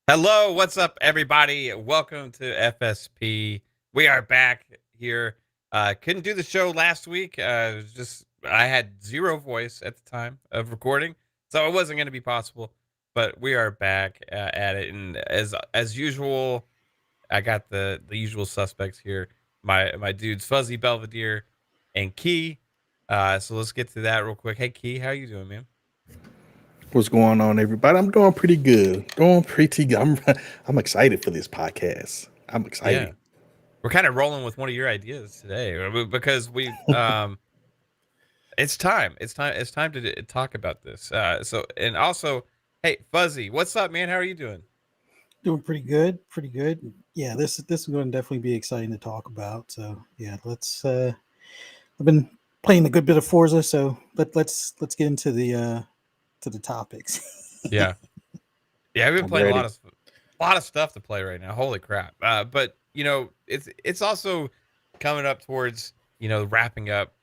Hello, what's up, everybody? Welcome to FSP. We are back here. Couldn't do the show last week. It was just I had zero voice at the time of recording, so it wasn't going to be possible. But we are back at it, and as usual, I got the usual suspects here. My dudes, Fuzzy, Belvedere, and Key. So let's get to that real quick. Hey, Key, how you doing, man? What's going on, everybody? I'm doing pretty good. Doing pretty good. I'm excited for this podcast. I'm Yeah, excited. we're kind of rolling with one of your ideas today because it's time. It's time to talk about this. And also, hey, Fuzzy, what's up, man? How are you doing? Doing pretty good, pretty good. Yeah, this is going to definitely be exciting to talk about. So yeah, let's. I've been playing a good bit of Forza, so let's get into the topics. Yeah, yeah. I've been I'm playing ready. a lot of stuff to play right now. Holy crap! But it's also coming up towards wrapping up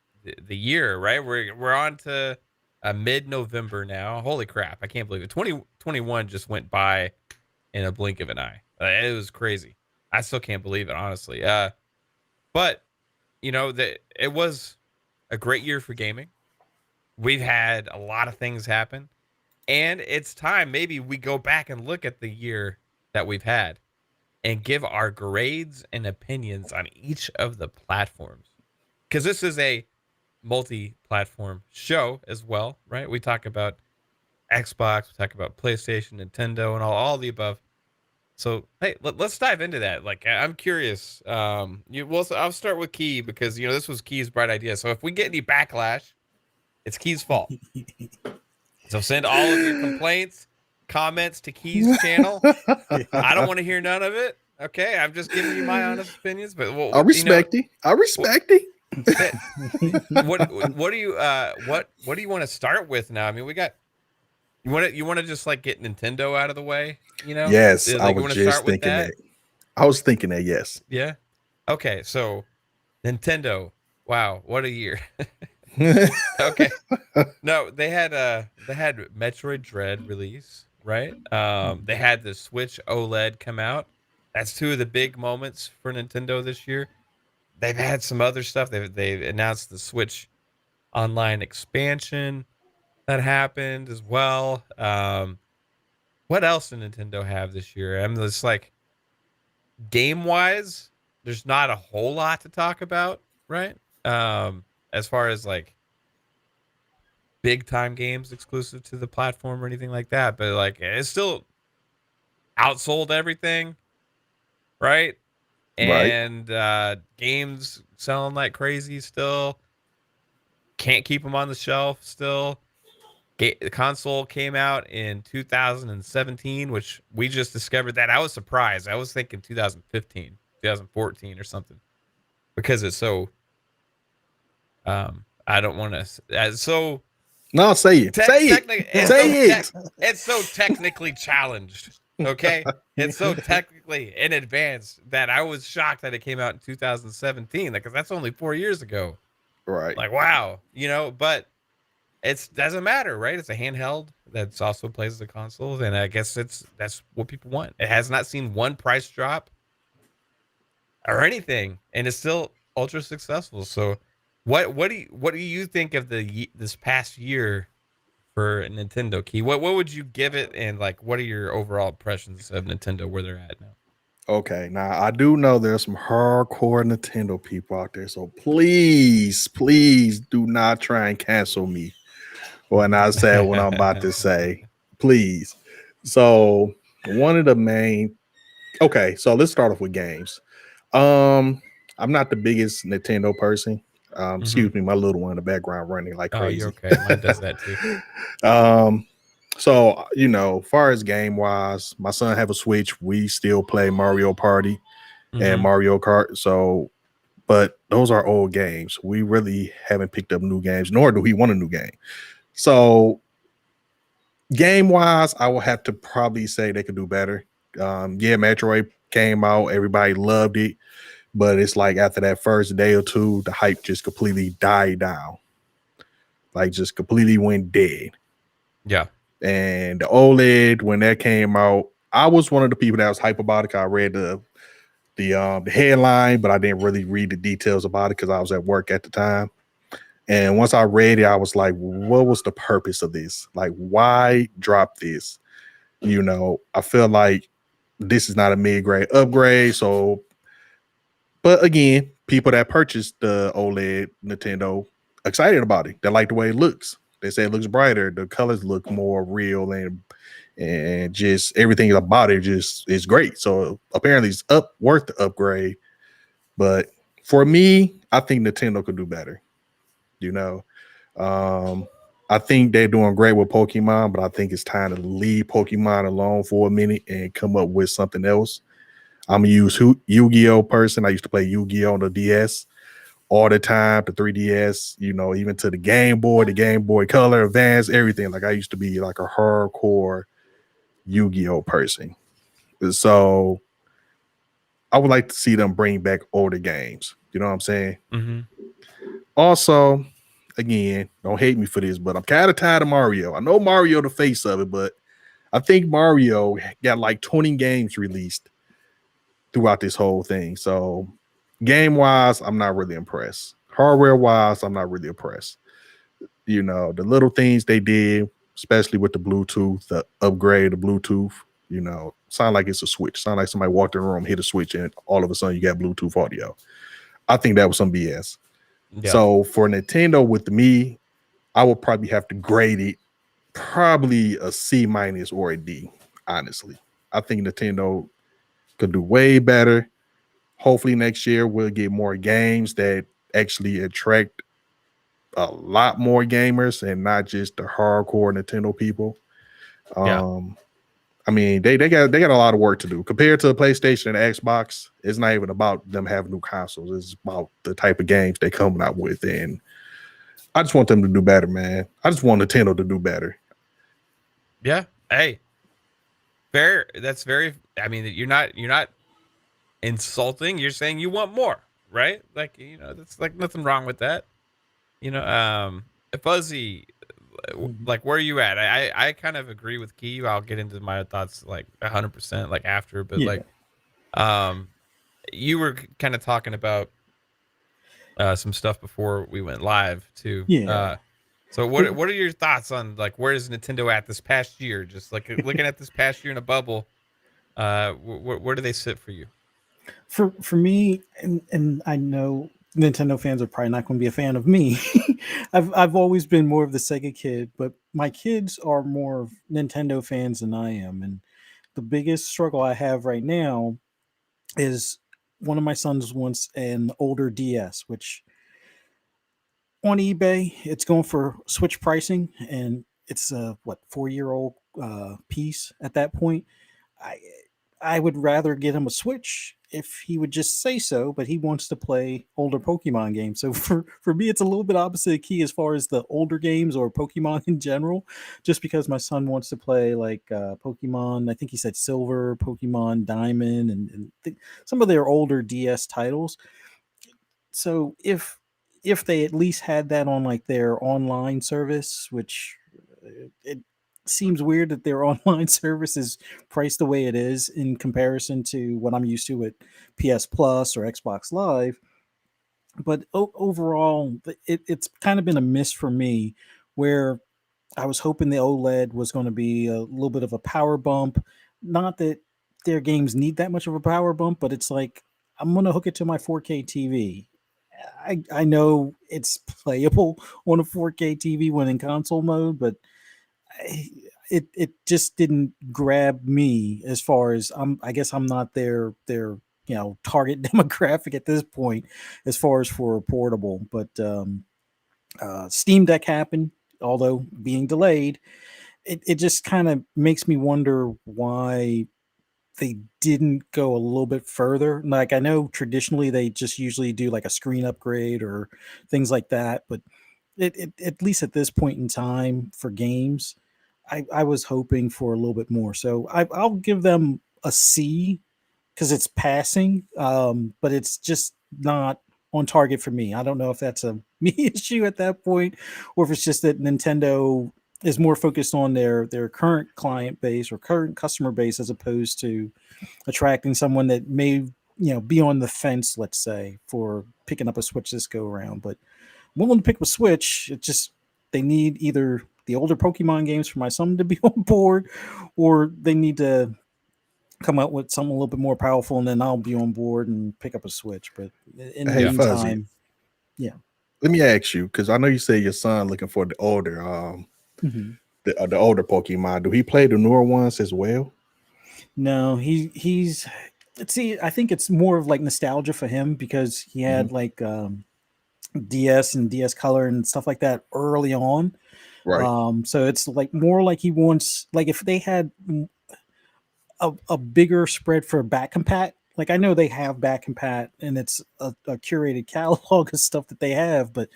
the year, right? We're on to mid November now. Holy crap! I can't believe it. 2021 just went by in a blink of an eye. It was crazy. I still can't believe it, honestly. But that it was a great year for gaming. We've had a lot of things happen, and it's time maybe we go back and look at the year that we've had and give our grades and opinions on each of the platforms. Because this is a multi-platform show as well, right? We talk about Xbox, we talk about PlayStation, Nintendo, and all the above. So hey, let's dive into that. Like I'm curious. I'll start with Key because this was Key's bright idea. So if we get any backlash, it's Key's fault. So send all of your complaints, comments to Key's channel. I don't want to hear none of it. Okay, I'm just giving you my honest opinions. But I respect it. I respect it. what do you what do you want to start with now? I mean, we got you want to just like get Nintendo out of the way. Yes, I Like you was want to just start with thinking that. that. I was thinking that. Yes. Yeah. Okay, so Nintendo. Wow, what a year. Okay. No, they had Metroid Dread release, right? They had the Switch OLED come out. That's two of the big moments for Nintendo this year. They've had some other stuff. They've announced the Switch Online expansion that happened as well. What else did Nintendo have this year? I'm just like game wise, there's not a whole lot to talk about, right? As far as like big time games exclusive to the platform or anything like that, but like it's still outsold everything, right? Right. And games selling like crazy still. Can't keep them on the shelf still. The console came out in 2017, which we just discovered that. I was surprised. I was thinking 2015, 2014 or something because it's so I don't want to so No, say it. Say it. Say it. it's so technically challenged. Okay, it's so technically in advance that I was shocked that it came out in 2017 because that's only 4 years ago. Right. Like wow, but it doesn't matter, right? It's a handheld that's also plays as a console, and I guess that's what people want. It has not seen one price drop or anything, and it's still ultra successful. So, what do you think of this past year for Nintendo? Key? What would you give it, and like what are your overall impressions of Nintendo where they're at now? Okay. Now I do know there's some hardcore Nintendo people out there, so please, please do not try and cancel me when I say what I'm about to say. Please. So one of the main okay, so let's start off with games. Um, I'm not the biggest Nintendo person. Mm-hmm. Excuse me, my little one in the background running like Oh, you're crazy. okay. Mine does that too. um, so far as game wise, my son have a Switch. We still play Mario Party and Mm-hmm. Mario Kart. So, but those are old games. We really haven't picked up new games, nor do we want a new game. So, game wise, I will have to probably say they could do better. Yeah, Metroid came out, everybody loved it, but it's like after that first day or two, the hype just completely died down, like just completely went dead. Yeah. And the OLED, when that came out, I was one of the people that was hype about it. I read the headline, but I didn't really read the details about it because I was at work at the time. And once I read it, I was like, what was the purpose of this? Like, why drop this? You know, I feel like this is not a mid-grade upgrade. So, but again, people that purchased the OLED Nintendo excited about it. They like the way it looks. They say it looks brighter. The colors look more real and just everything about it just is great. So apparently it's worth the upgrade. But for me, I think Nintendo could do better. You know, I think they're doing great with Pokemon, but I think it's time to leave Pokemon alone for a minute and come up with something else. I'm a Yu-Gi-Oh person. I used to play Yu-Gi-Oh on the DS all the time, the 3DS, you know, even to the Game Boy, the Game Boy Color, Advance, everything. Like I used to be like a hardcore Yu-Gi-Oh person. So I would like to see them bring back older games. You know what I'm saying? Mm-hmm. Also, again, don't hate me for this, but I'm kind of tired of Mario. I know Mario the face of it, but I think Mario got like 20 games released throughout this whole thing. So game-wise, I'm not really impressed. Hardware-wise, I'm not really impressed. You know, the little things they did, especially with the Bluetooth, the upgrade of Bluetooth, you know, sound like it's a switch. Sound like somebody walked in the room, hit a switch, and all of a sudden you got Bluetooth audio. I think that was some BS. Yeah. So for Nintendo with me, I would probably have to grade it probably a C- or a D, honestly. I think Nintendo could do way better. Hopefully next year we'll get more games that actually attract a lot more gamers and not just the hardcore Nintendo people. Yeah. I mean, they got a lot of work to do compared to PlayStation and Xbox. It's not even about them having new consoles. It's about the type of games they coming out with, and I just want them to do better, man. I just want Nintendo to do better. Yeah. Hey, fair. That's very. I mean, you're not insulting. You're saying you want more, right? Like that's like nothing wrong with that. Fuzzy, like where are you at? I kind of agree with Key. I'll get into my thoughts like 100% like after, but Yeah. like you were kind of talking about some stuff before we went live too. Yeah. So what are your thoughts on like where is Nintendo at this past year? Just like looking at this past year in a bubble, where do they sit for you? For me, and I know Nintendo fans are probably not going to be a fan of me. I've always been more of the Sega kid, but my kids are more of Nintendo fans than I am, and the biggest struggle I have right now is one of my sons wants an older DS, which on eBay it's going for Switch pricing, and it's a what 4 year old piece at that point. I I would rather get him a Switch if he would just say so, but he wants to play older Pokemon games. So for me, it's a little bit opposite of Key as far as the older games or Pokemon in general. Just because my son wants to play like Pokemon, I think he said Silver, Pokemon Diamond, and some of their older DS titles. So if they at least had that on like their online service, which it seems weird that their online service is priced the way it is in comparison to what I'm used to with PS Plus or Xbox Live. But overall, it's kind of been a miss for me where I was hoping the OLED was going to be a little bit of a power bump. Not that their games need that much of a power bump, but it's like I'm going to hook it to my 4K TV. I know it's playable on a 4K TV when in console mode, but it just didn't grab me as far as I guess I'm not their target demographic at this point as far as for portable. But Steam Deck happened, although being delayed. It just kind of makes me wonder why they didn't go a little bit further. Like I know traditionally they just usually do like a screen upgrade or things like that, but at least at this point in time for games, I was hoping for a little bit more. So I'll give them a C because it's passing, but it's just not on target for me. I don't know if that's a me issue at that point, or if it's just that Nintendo is more focused on their current client base or current customer base as opposed to attracting someone that may be on the fence, let's say, for picking up a Switch this go around. But willing to pick up a Switch, it just they need either the older Pokemon games for my son to be on board, or they need to come out with something a little bit more powerful, and then I'll be on board and pick up a Switch. But in the Hey, Fuzzy, meantime, yeah. let me ask you, because I know you say your son looking for the older Mhm. the older Pokemon. Do he play the newer ones as well? No, he's let's see. I think it's more of like nostalgia for him because he had like DS and DS Color and stuff like that early on. Right. So it's like more like he wants, like if they had a bigger spread for back compat. Like I know they have back compat and it's a curated catalog of stuff that they have, but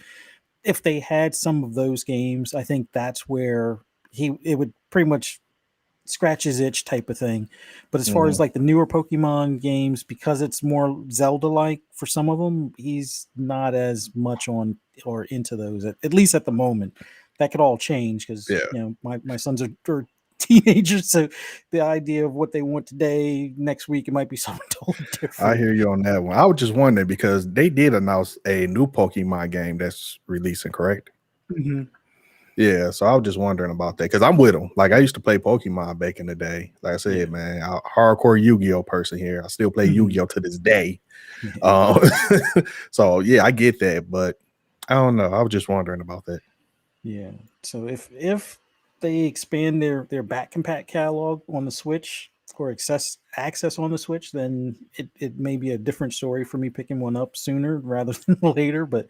if they had some of those games, I think that's where it would pretty much scratch his itch type of thing. But as far as like the newer Pokemon games, because it's more Zelda like for some of them, he's not as much on or into those at least at the moment. That could all change because Yeah. my sons are teenagers, so the idea of what they want today, next week, it might be something totally different. I hear you on that one. I was just wondering because they did announce a new Pokemon game that's releasing, correct? Mhm. Yeah, so I was just wondering about that because I'm with them. Like I used to play Pokemon back in the day. Like I said, Yeah. man, I'm a hardcore Yu-Gi-Oh person here. I still play Mhm. Yu-Gi-Oh to this day. Yeah. So yeah, I get that, but I don't know. I was just wondering about that. Yeah. So if they expand their back compat catalog on the Switch or access on the Switch, then it may be a different story for me picking one up sooner rather than later. But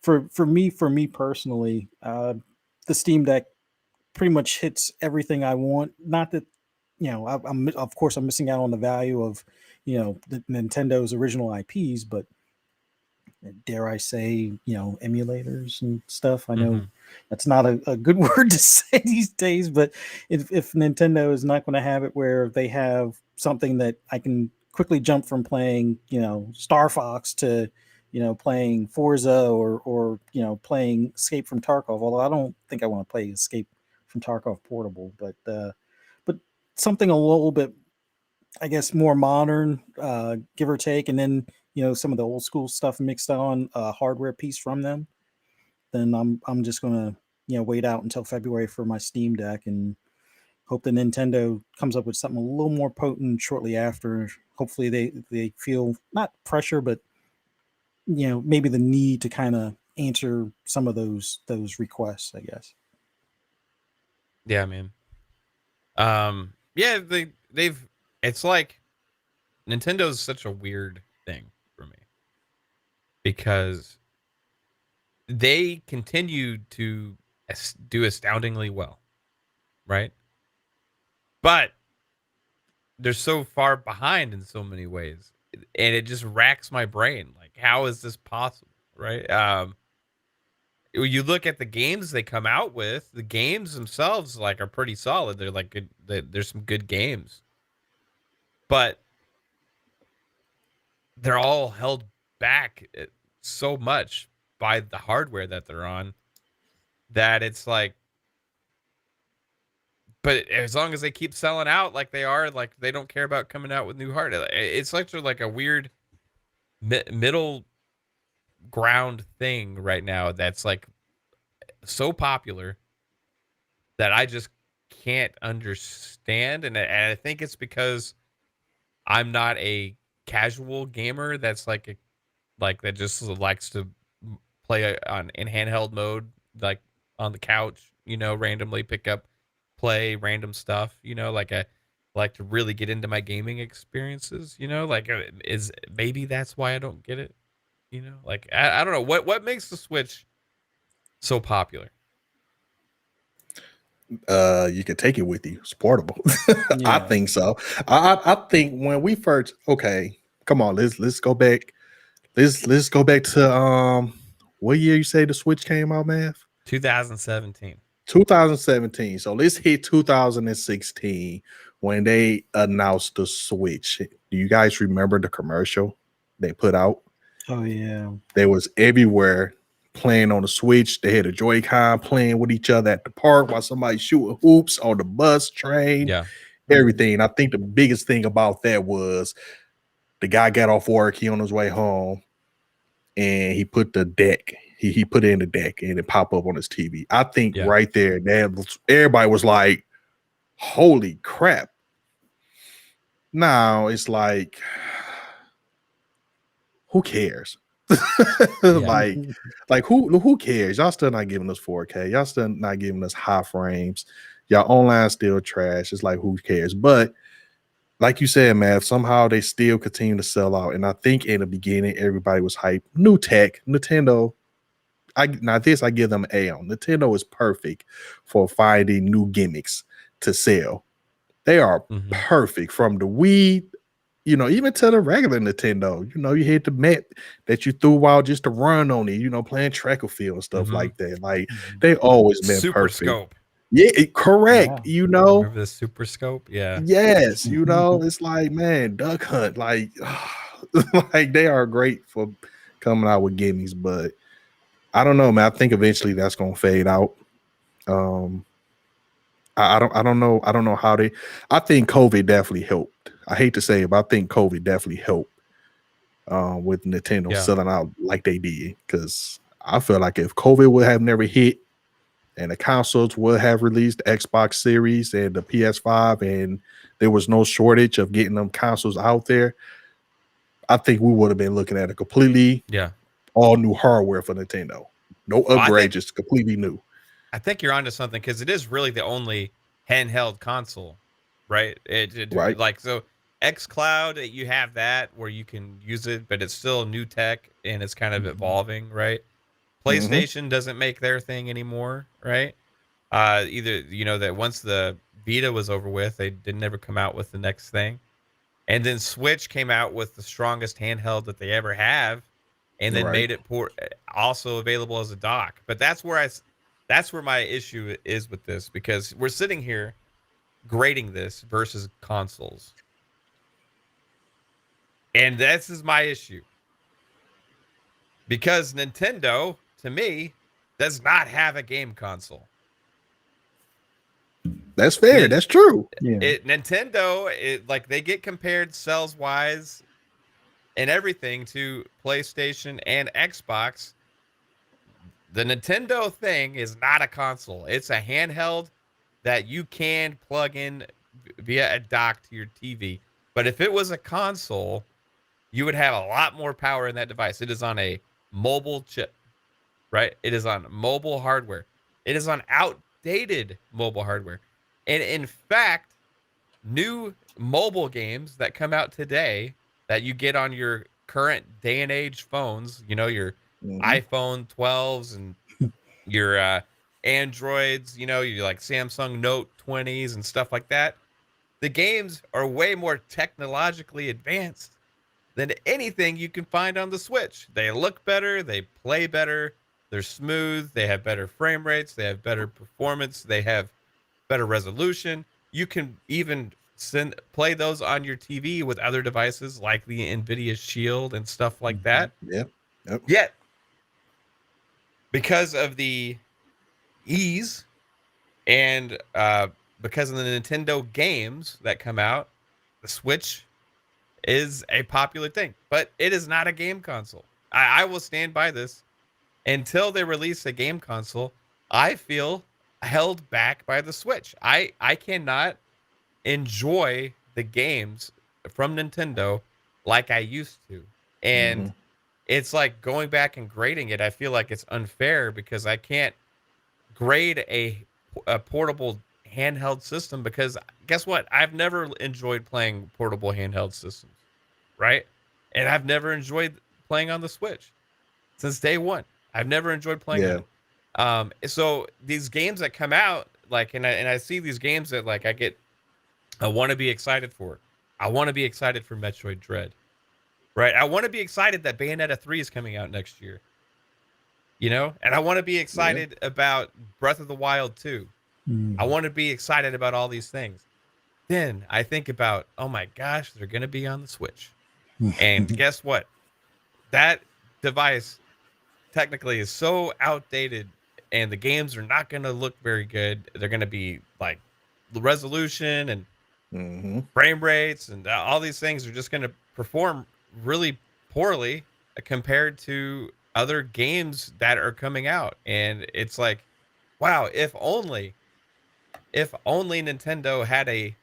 for me personally, the Steam Deck pretty much hits everything I want. Not that I'm of course I'm missing out on the value of the Nintendo's original IPs, but dare I say, emulators and stuff. I know that's not a good word to say these days, but if Nintendo is not going to have it where they have something that I can quickly jump from playing, Star Fox to, playing Forza or playing Escape from Tarkov. Although I don't think I want to play Escape from Tarkov portable, but something a little bit, I guess, more modern, give or take, and then some of the old school stuff mixed on a hardware piece from them. Then I'm just gonna wait out until February for my Steam Deck and hope that Nintendo comes up with something a little more potent shortly after. Hopefully they feel not pressure, but maybe the need to kind of answer some of those requests, I guess. Yeah, man. Yeah, they've it's like Nintendo's such a weird thing for me because they continue to do astoundingly well, right? But they're so far behind in so many ways, and it just racks my brain. Like, how is this possible, right? When you look at the games they come out with, the games themselves like are pretty solid. They're like good. There's some good games, but they're all held back so much by the hardware that they're on that it's like, but as long as they keep selling out like they are, like they don't care about coming out with new hardware. It's like a weird middle ground thing right now that's like so popular that I just can't understand. And I think it's because I'm not a casual gamer that's like that just likes to play on in handheld mode, like on the couch, randomly pick up, play random stuff, like I like to really get into my gaming experiences, like is maybe that's why I don't get it, like I don't know what makes the Switch so popular. You can take it with you. It's portable. I Yeah. think so. I think when we first come on, let's go back. Let's go back to what year you say the Switch came out, man? 2017. 2017. So let's hit 2016 when they announced the Switch. Do you guys remember the commercial they put out? Oh yeah. They was everywhere playing on the Switch. They had a Joy-Con playing with each other at the park while somebody shooting hoops on the bus, train, Yeah. everything. I think the biggest thing about that was the guy got off work, he on his way home, and he put the deck, he put it in the deck and it popped up on his TV. I think Yeah. right there, everybody was like, holy crap. Now it's like, who cares? Yeah. like who cares? Y'all still not giving us 4K. Y'all still not giving us high frames. Y'all online still trash. It's like, who cares? But like you said, man, somehow they still continue to sell out. And I think in the beginning, everybody was hyped. New tech, Nintendo. I give them an A on. Nintendo is perfect for finding new gimmicks to sell. They are perfect, from the Wii, you know, even to the regular Nintendo. You know, you hit the mat that you threw out just to run on it, you know, playing track and field and stuff like that. Like, they always been Super perfect. Scope. Yeah, Yeah. correct. You know, Remember the Super Scope? Yeah. yes, you know, it's like, man, Duck Hunt, like, like they are great for coming out with gimmicks, but I don't know, man. I think eventually that's gonna fade out. I don't know how they. I think COVID definitely helped. I hate to say it, but I think COVID definitely helped with Nintendo selling out like they did. Because I feel like if COVID would have never hit, and the consoles would have released the Xbox Series and the PS5, and there was no shortage of getting them consoles out there, I think we would have been looking at a completely all new hardware for Nintendo. No upgrade, just completely new. I think you're onto something, because it is really the only handheld console, right? Right. Like, so xCloud, you have that where you can use it, but it's still new tech and it's kind of evolving, right? PlayStation doesn't make their thing anymore, right? Either, you know, that once the Vita was over with, they didn't ever come out with the next thing. And then Switch came out with the strongest handheld that they ever have, and then made it also available as a dock. But that's where my issue is with this, because we're sitting here grading this versus consoles. And this is my issue. Because Nintendo, to me, does not have a game console. That's fair. That's true. Nintendo, like, they get compared sales wise and everything to PlayStation and Xbox. The Nintendo thing is not a console. It's a handheld that you can plug in via a dock to your TV. But if it was a console, you would have a lot more power in that device. It is on a mobile chip, right? It is on mobile hardware. It is on outdated mobile hardware. And in fact, new mobile games that come out today that you get on your current day and age phones, you know, your iPhone 12s and your Androids, you know, your like Samsung Note 20s and stuff like that. The games are way more technologically advanced than anything you can find on the Switch. They look better, they play better, they're smooth, they have better frame rates, they have better performance, they have better resolution. You can even play those on your TV with other devices like the NVIDIA Shield and stuff like that. Yep. Yet, because of the ease and because of the Nintendo games that come out, the Switch is a popular thing, but it is not a game console. I will stand by this. Until they release a game console, I feel held back by the Switch. I cannot enjoy the games from Nintendo like I used to. And it's like going back and grading it. I feel like it's unfair because I can't grade a portable handheld system, because guess what? I've never enjoyed playing portable handheld systems, right? And I've never enjoyed playing on the Switch since day one. I've never enjoyed playing on it. So these games that come out, like, and I see these games that, like, I want to be excited for. I want to be excited for Metroid Dread, right? I want to be excited that Bayonetta 3 is coming out next year, you know? And I want to be excited about Breath of the Wild 2. I want to be excited about all these things. Then I think about, oh my gosh, they're going to be on the Switch. And guess what? That device technically is so outdated, and the games are not going to look very good. They're going to be like the resolution and Mm-hmm. frame rates and all these things are just going to perform really poorly compared to other games that are coming out. And it's like, wow, if only Nintendo had a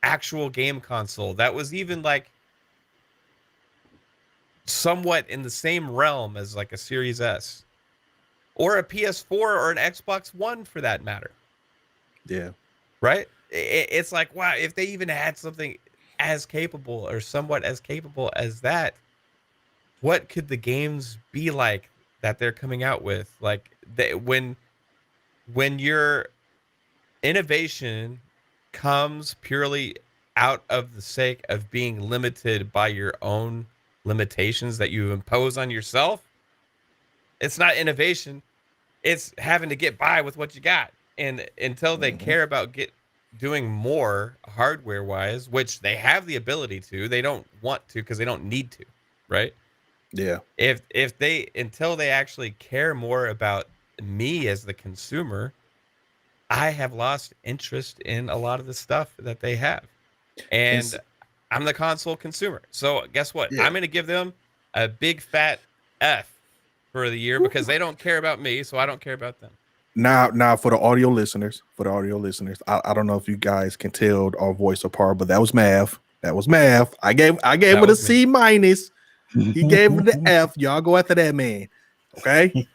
actual game console that was even like somewhat in the same realm as like a Series S or a PS4 or an Xbox One for that matter, Yeah. right? It's like, wow, if they even had something as capable or somewhat as capable as that, what could the games be like that they're coming out with? Like when your innovation comes purely out of the sake of being limited by your own limitations that you impose on yourself, it's not innovation. It's having to get by with what you got. And until they Mm-hmm. care about doing more hardware wise, which they have the ability to, they don't want to because they don't need to, right? Yeah. If they until they actually care more about me as the consumer, I have lost interest in a lot of the stuff that they have. And And I'm the console consumer. So guess what? yeah. I'm going to give them a big fat F for the year because they don't care about me, so I don't care about them. Now for the audio listeners, I don't know if you guys can tell our voice apart, but that was math. That was math. I gave That it a was me. C minus. He gave it the F. Y'all go after that man. Okay.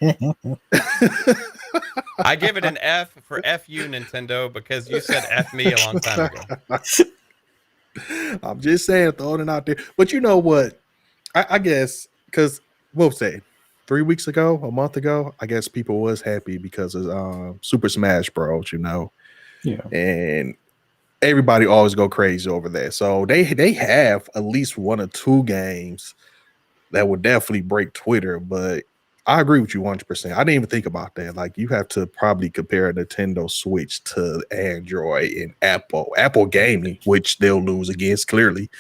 I give it an F for F you, Nintendo, because you said F me a long time ago. I'm just saying, throwing it out there. But you know what? I guess because we'll say 3 weeks ago, a month ago, I guess people was happy because of Super Smash Bros. Yeah. And everybody always go crazy over that. So they have at least one or two games that would definitely break Twitter. But I agree with you 100%. I didn't even think about that. Like you have to probably compare a Nintendo Switch to Android and Apple gaming, which they'll lose against clearly.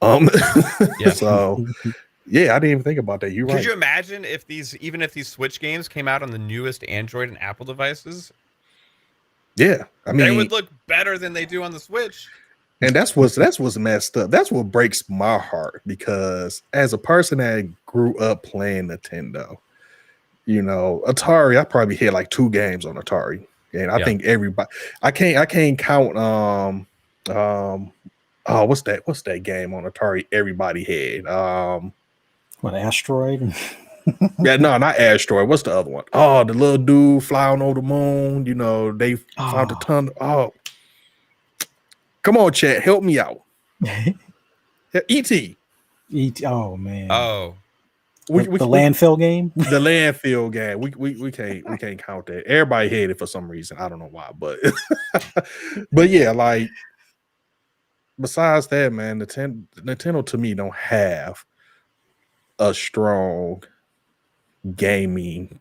Yeah. So yeah, I didn't even think about that. You're Could right. you imagine if these Switch games came out on the newest Android and Apple devices? Yeah, I They mean, would look better than they do on the Switch. and that's what's messed up. That's what breaks my heart because as a person that grew up playing Nintendo, Atari, I probably had like 2 games on Atari, and I Yeah. think everybody, I can't count oh, what's that game on Atari everybody had What, Asteroid? yeah, no, not Asteroid. What's the other one? Oh, the little dude flying over the moon. They found a ton. Oh, come on, chat, help me out. E.T. Oh man. Oh, We the landfill game. the landfill game. We can't count that. Everybody had it for some reason. I don't know why, but but yeah, like besides that, man, Nintendo to me don't have a strong gaming.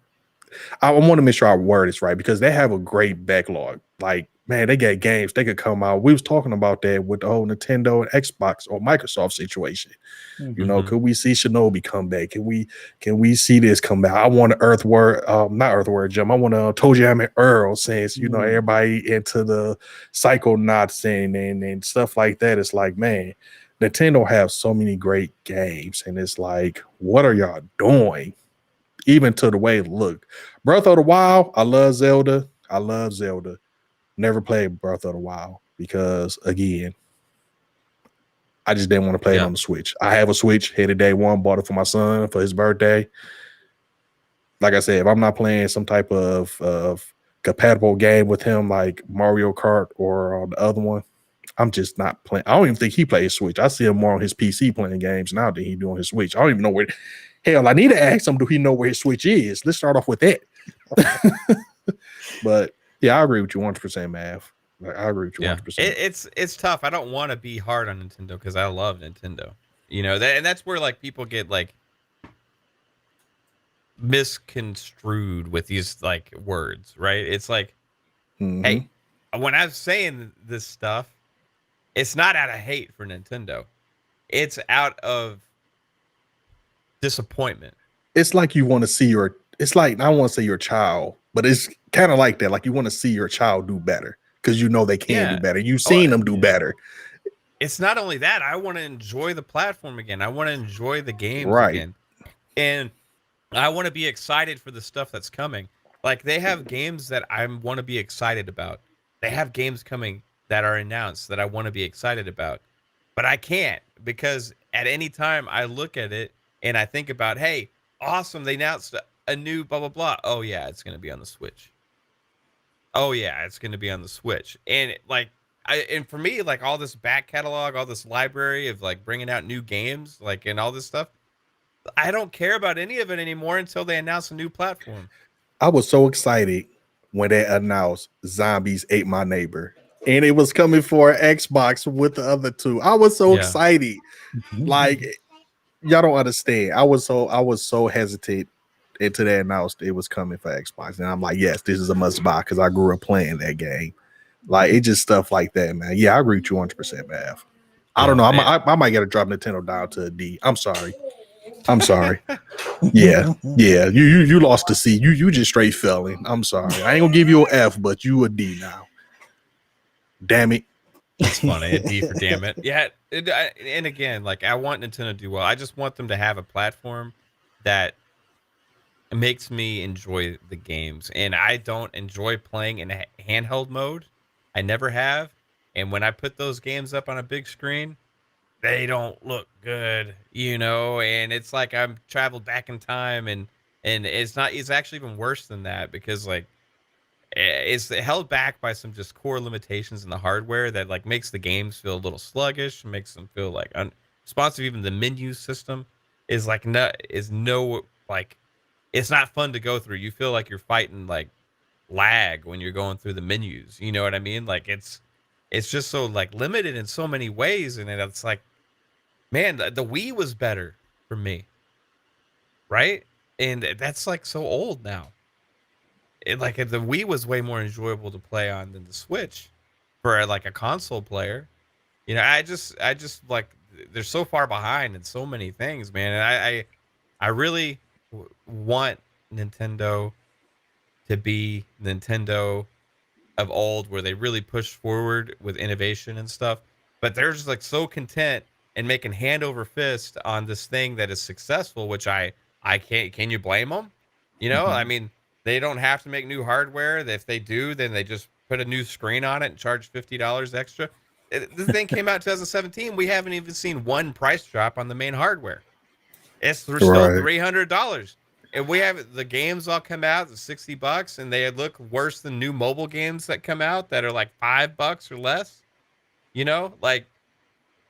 I want to make sure I word this right because they have a great backlog. Like, man, they got games they could come out. We was talking about that with the whole Nintendo and Xbox or Microsoft situation. Mhm. Could we see Shinobi come back? Can we see this come back? I want Earthward, not Earthward Jim. I want to ToeJam and Earl since everybody into the Psychonauts and stuff like that. It's like, man, Nintendo have so many great games, and it's like, what are y'all doing? Even to the way it look. Breath of the Wild, I love Zelda. Never played Breath of the Wild because again, I just didn't want to play it on the Switch. I have a Switch, hit it day one, bought it for my son for his birthday. Like I said, if I'm not playing some type of compatible game with him, like Mario Kart or the other one, I'm just not playing. I don't even think he plays Switch. I see him more on his PC playing games now than he do on his Switch. I don't even know where. Hell, I need to ask him, do he know where his Switch is? Let's start off with that. But yeah, I agree with you 100%, Mav. I agree with you 100%. It's tough. I don't want to be hard on Nintendo because I love Nintendo. And that's where like people get like misconstrued with these like words, right? It's like, hey, when I'm saying this stuff, it's not out of hate for Nintendo. It's out of disappointment it's like you want to see your. It's like I don't want to say your child, but it's kind of like that. Like you want to see your child do better because you know they can do Yeah. better. You've seen them do better, It's not only that. I want to enjoy the platform again. I want to enjoy the games right? again, and I want to be excited for the stuff that's coming. Like they have games that I want to be excited about. They have games coming that are announced that I want to be excited about, but I can't because at any time I look at it and I think about, hey, awesome, they announced a new blah blah blah. Oh yeah, it's going to be on the Switch. Oh yeah, it's going to be on the Switch. And and for me, like all this back catalog, all this library of like bringing out new games, like and all this stuff, I don't care about any of it anymore until they announce a new platform. I was so excited when they announced Zombies Ate My Neighbor, and it was coming for Xbox with the other two. I was so excited. Like y'all don't understand. I was so hesitant until they announced it was coming for Xbox, and I'm like, yes, this is a must buy because I grew up playing that game. Like it just stuff like that, man. Yeah, I agree with you 100%, man. I don't know. I might get to drop Nintendo down to a D. I'm sorry. Yeah. You lost the C. You just straight failing. I'm sorry. I ain't gonna give you an F, but you a D now. Damn it. It's funny. A D for damn it. Yeah. And again, like I want Nintendo to do well. I just want them to have a platform that makes me enjoy the games. And I don't enjoy playing in a handheld mode. I never have. And when I put those games up on a big screen, they don't look good, and it's like I'm traveled back in time and it's actually even worse than that because like it's held back by some just core limitations in the hardware that like makes the games feel a little sluggish, makes them feel like unresponsive. Even the menu system is like like it's not fun to go through. You feel like you're fighting like lag when you're going through the menus. You know what I mean? Like it's just so like limited in so many ways, and it's like, man, the Wii was better for me, right? And that's like so old now. Like the Wii was way more enjoyable to play on than the Switch for like a console player. I just like they're so far behind in so many things, man. And I really want Nintendo to be Nintendo of old, where they really push forward with innovation and stuff. But they're just like so content and making hand over fist on this thing that is successful, which I can't. Can you blame them? I mean, they don't have to make new hardware. If they do, then they just put a new screen on it and charge $50 extra. The thing came out in 2017. We haven't even seen one price drop on the main hardware. It's still $300. And we have the games all come out at $60, and they look worse than new mobile games that come out that are like $5 or less. Like,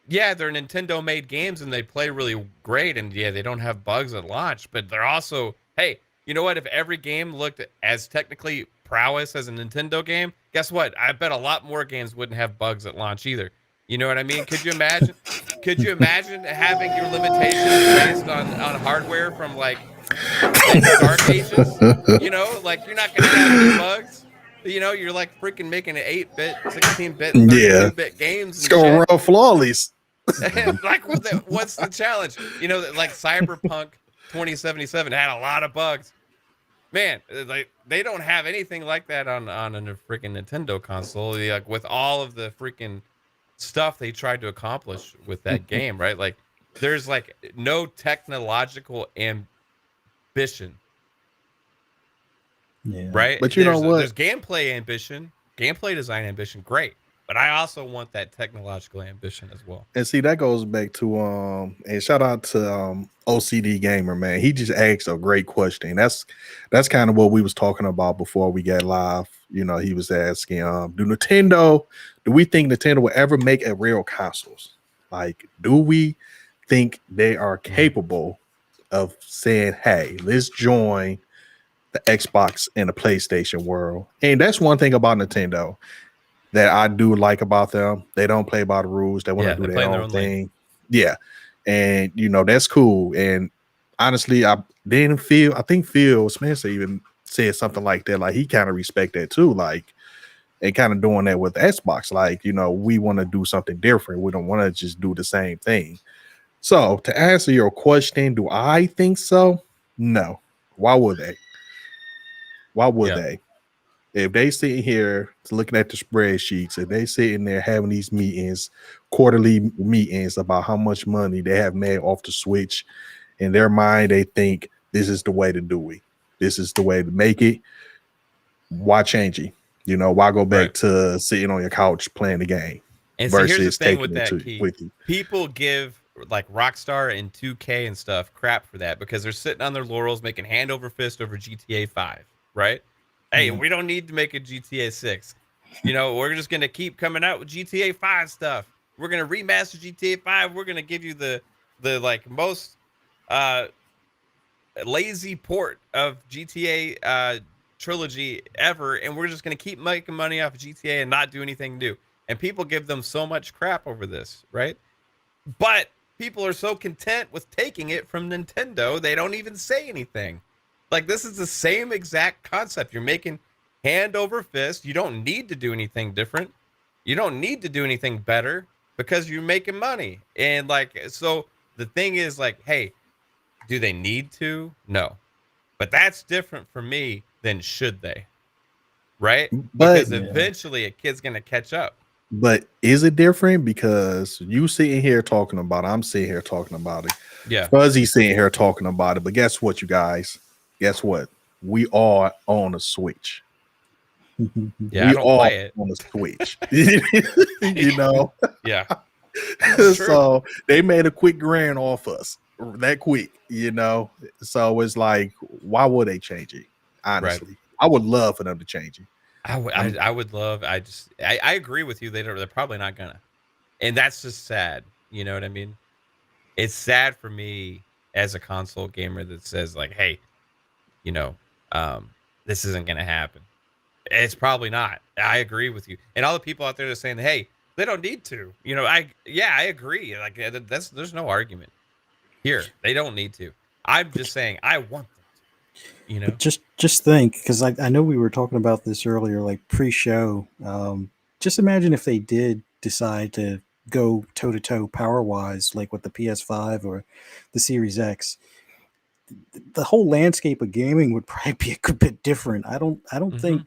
yeah, they're Nintendo made games and they play really great, and yeah, they don't have bugs at launch, but they're also, hey, you know what? If every game looked as technically prowess as a Nintendo game, guess what? I bet a lot more games wouldn't have bugs at launch either. You know what I mean? Could you imagine? Having your limitations based on hardware from like Dark Ages? Like you're not gonna have any bugs. You're like freaking making an 8-bit, 16-bit, 32-bit games. It's gonna run flawless. Like what's the challenge? Like Cyberpunk 2077 had a lot of bugs. Man, like they don't have anything like that on a freaking Nintendo console. Like with all of the freaking stuff they tried to accomplish with that game, right? Like there's like no technological ambition. Yeah. Right? But you know what? There's gameplay ambition, gameplay design ambition, great. But I also want that technological ambition as well. And see, that goes back to and shout out to OCDgamer, man. He just asked a great question. That's kind of what we was talking about before we got live. He was asking, do we think Nintendo will ever make a real consoles? Like, do we think they are capable of saying, hey, let's join the Xbox and the PlayStation world? And that's one thing about Nintendo that I do like about them. They don't play by the rules. They want to do their own thing. Yeah. And, that's cool. And honestly, I think Phil Spencer even said something like that. Like, he kind of respect that too. Like, and kind of doing that with Xbox. Like, we want to do something different. We don't want to just do the same thing. So to answer your question, do I think so? No. Why would they? Why would Yeah. they? If they sitting here looking at the spreadsheets, if they sitting there having these meetings, quarterly meetings about how much money they have made off the Switch, in their mind, they think this is the way to do it. This is the way to make it. Why change it? You know, why go back to sitting on your couch playing the game And see, here's the versus thing taking with it that, to Key. with you? People give like Rockstar and 2K and stuff crap for that because they're sitting on their laurels making hand over fist over GTA 5, right? Hey, we don't need to make a GTA 6. You know, we're just going to keep coming out with GTA 5 stuff. We're going to remaster GTA 5. We're going to give you the like most uh lazy port of GTA trilogy ever, and we're just going to keep making money off of GTA and not do anything new. And people give them so much crap over this, right? But people are so content with taking it from Nintendo, they don't even say anything. Like, this is the same exact concept. You're making hand over fist. You don't need to do anything different. You don't need to do anything better because you're making money. And like, so the thing is like, hey, do they need to? No. But that's different for me than should they, right? But Because eventually a kid's going to catch up. But is it different? Because you sitting here talking about it, I'm sitting here talking about it. Yeah. Fuzzy sitting here talking about it. But guess what, you guys? Guess what? We are on a Switch. Yeah, we I don't all play it. on the Switch. You know? Yeah. So they made a quick grand off us. That quick, you know. So it's like, why would they change it? Honestly. I would love for them to change it. I would love. I agree with you. They're probably not gonna, and that's just sad. You know what I mean? It's sad for me as a console gamer that says like, hey, you know, this isn't gonna happen. It's probably not. I agree with you, and all the people out there that are saying, hey, they don't need to. You know, I agree. Like there's no argument here. They don't need to. I'm just saying I want them to. You know, But just think, because I know we were talking about this earlier, like pre-show. Just imagine if they did decide to go toe to toe power wise, like with the PS5 or the Series X. The whole landscape of gaming would probably be a good bit different. I don't think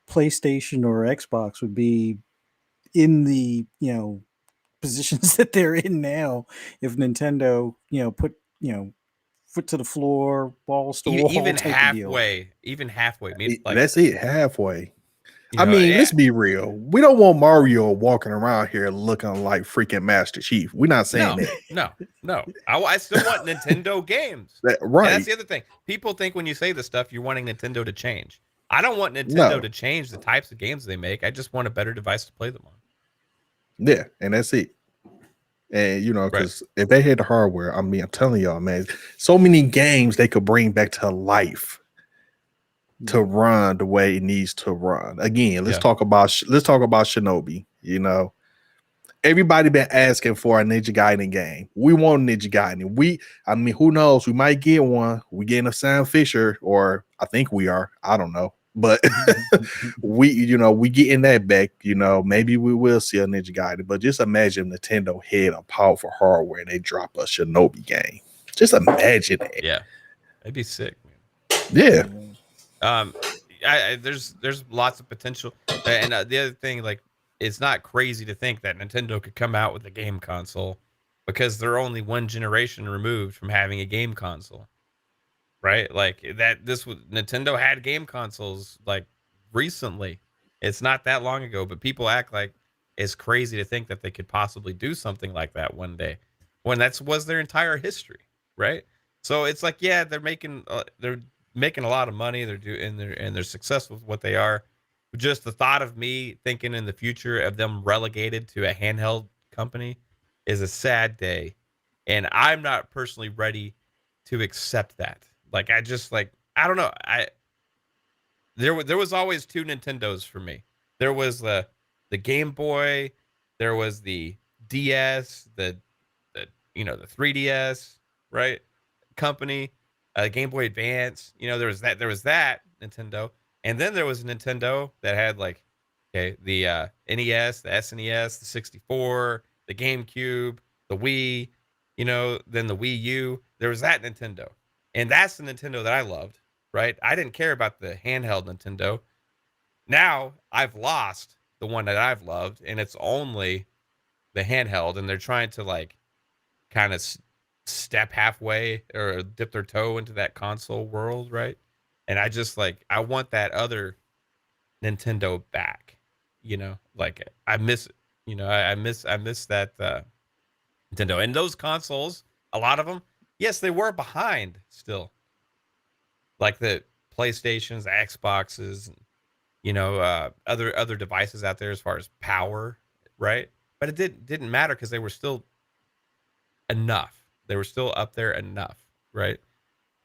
PlayStation or Xbox would be in the positions that they're in now if Nintendo put foot to the floor, balls to wall even type of deal. halfway. Maybe like That's it, halfway. you I know, mean, yeah. let's be real. We don't want Mario walking around here looking like freaking Master Chief. We're not saying that. No. I still want Nintendo games. Right. And that's the other thing. People think when you say this stuff, you're wanting Nintendo to change. I don't want Nintendo No. to change the types of games they make. I just want a better device to play them on. Yeah, and that's it. And you know, because if they had the hardware, I mean, I'm telling y'all, man, so many games they could bring back to life to run the way it needs to run. Again, let's talk about Shinobi. You know, everybody been asking for a Ninja Gaiden game. We want Ninja Gaiden. I mean, who knows? We might get one. We getting a Sam Fisher, or I think we are. I don't know. But we getting that back. You know, maybe we will see a Ninja Gaiden. But just imagine Nintendo had a powerful hardware and they drop a Shinobi game. Just imagine it. Yeah, that'd be sick, man. Yeah. There's lots of potential, and the other thing, like, it's not crazy to think that Nintendo could come out with a game console because they're only one generation removed from having a game console. Right? Like Nintendo had game consoles like recently. It's not that long ago, but people act like it's crazy to think that they could possibly do something like that one day when was their entire history, right? So it's like, yeah, they're making a lot of money. They're successful with what they are. Just the thought of me thinking in the future of them relegated to a handheld company is a sad day, and I'm not personally ready to accept that. Like I don't know. There was always two Nintendos for me. There was the Game Boy, there was the DS, the 3DS, right? Company, Game Boy Advance. You know, there was that Nintendo, and then there was Nintendo that had like the NES, the SNES, the 64, the GameCube, the Wii. You know, then the Wii U. There was that Nintendo. And that's the Nintendo that I loved, right? I didn't care about the handheld Nintendo. Now I've lost the one that I've loved, and it's only the handheld, and they're trying to like kind of step halfway or dip their toe into that console world, right? And I just like I want that other Nintendo back, like I miss, I miss that Nintendo. And those consoles, a lot of them, yes, they were behind still, like the PlayStations, the Xboxes, other devices out there as far as power, right? But it didn't matter because they were still enough. They were still up there enough, right?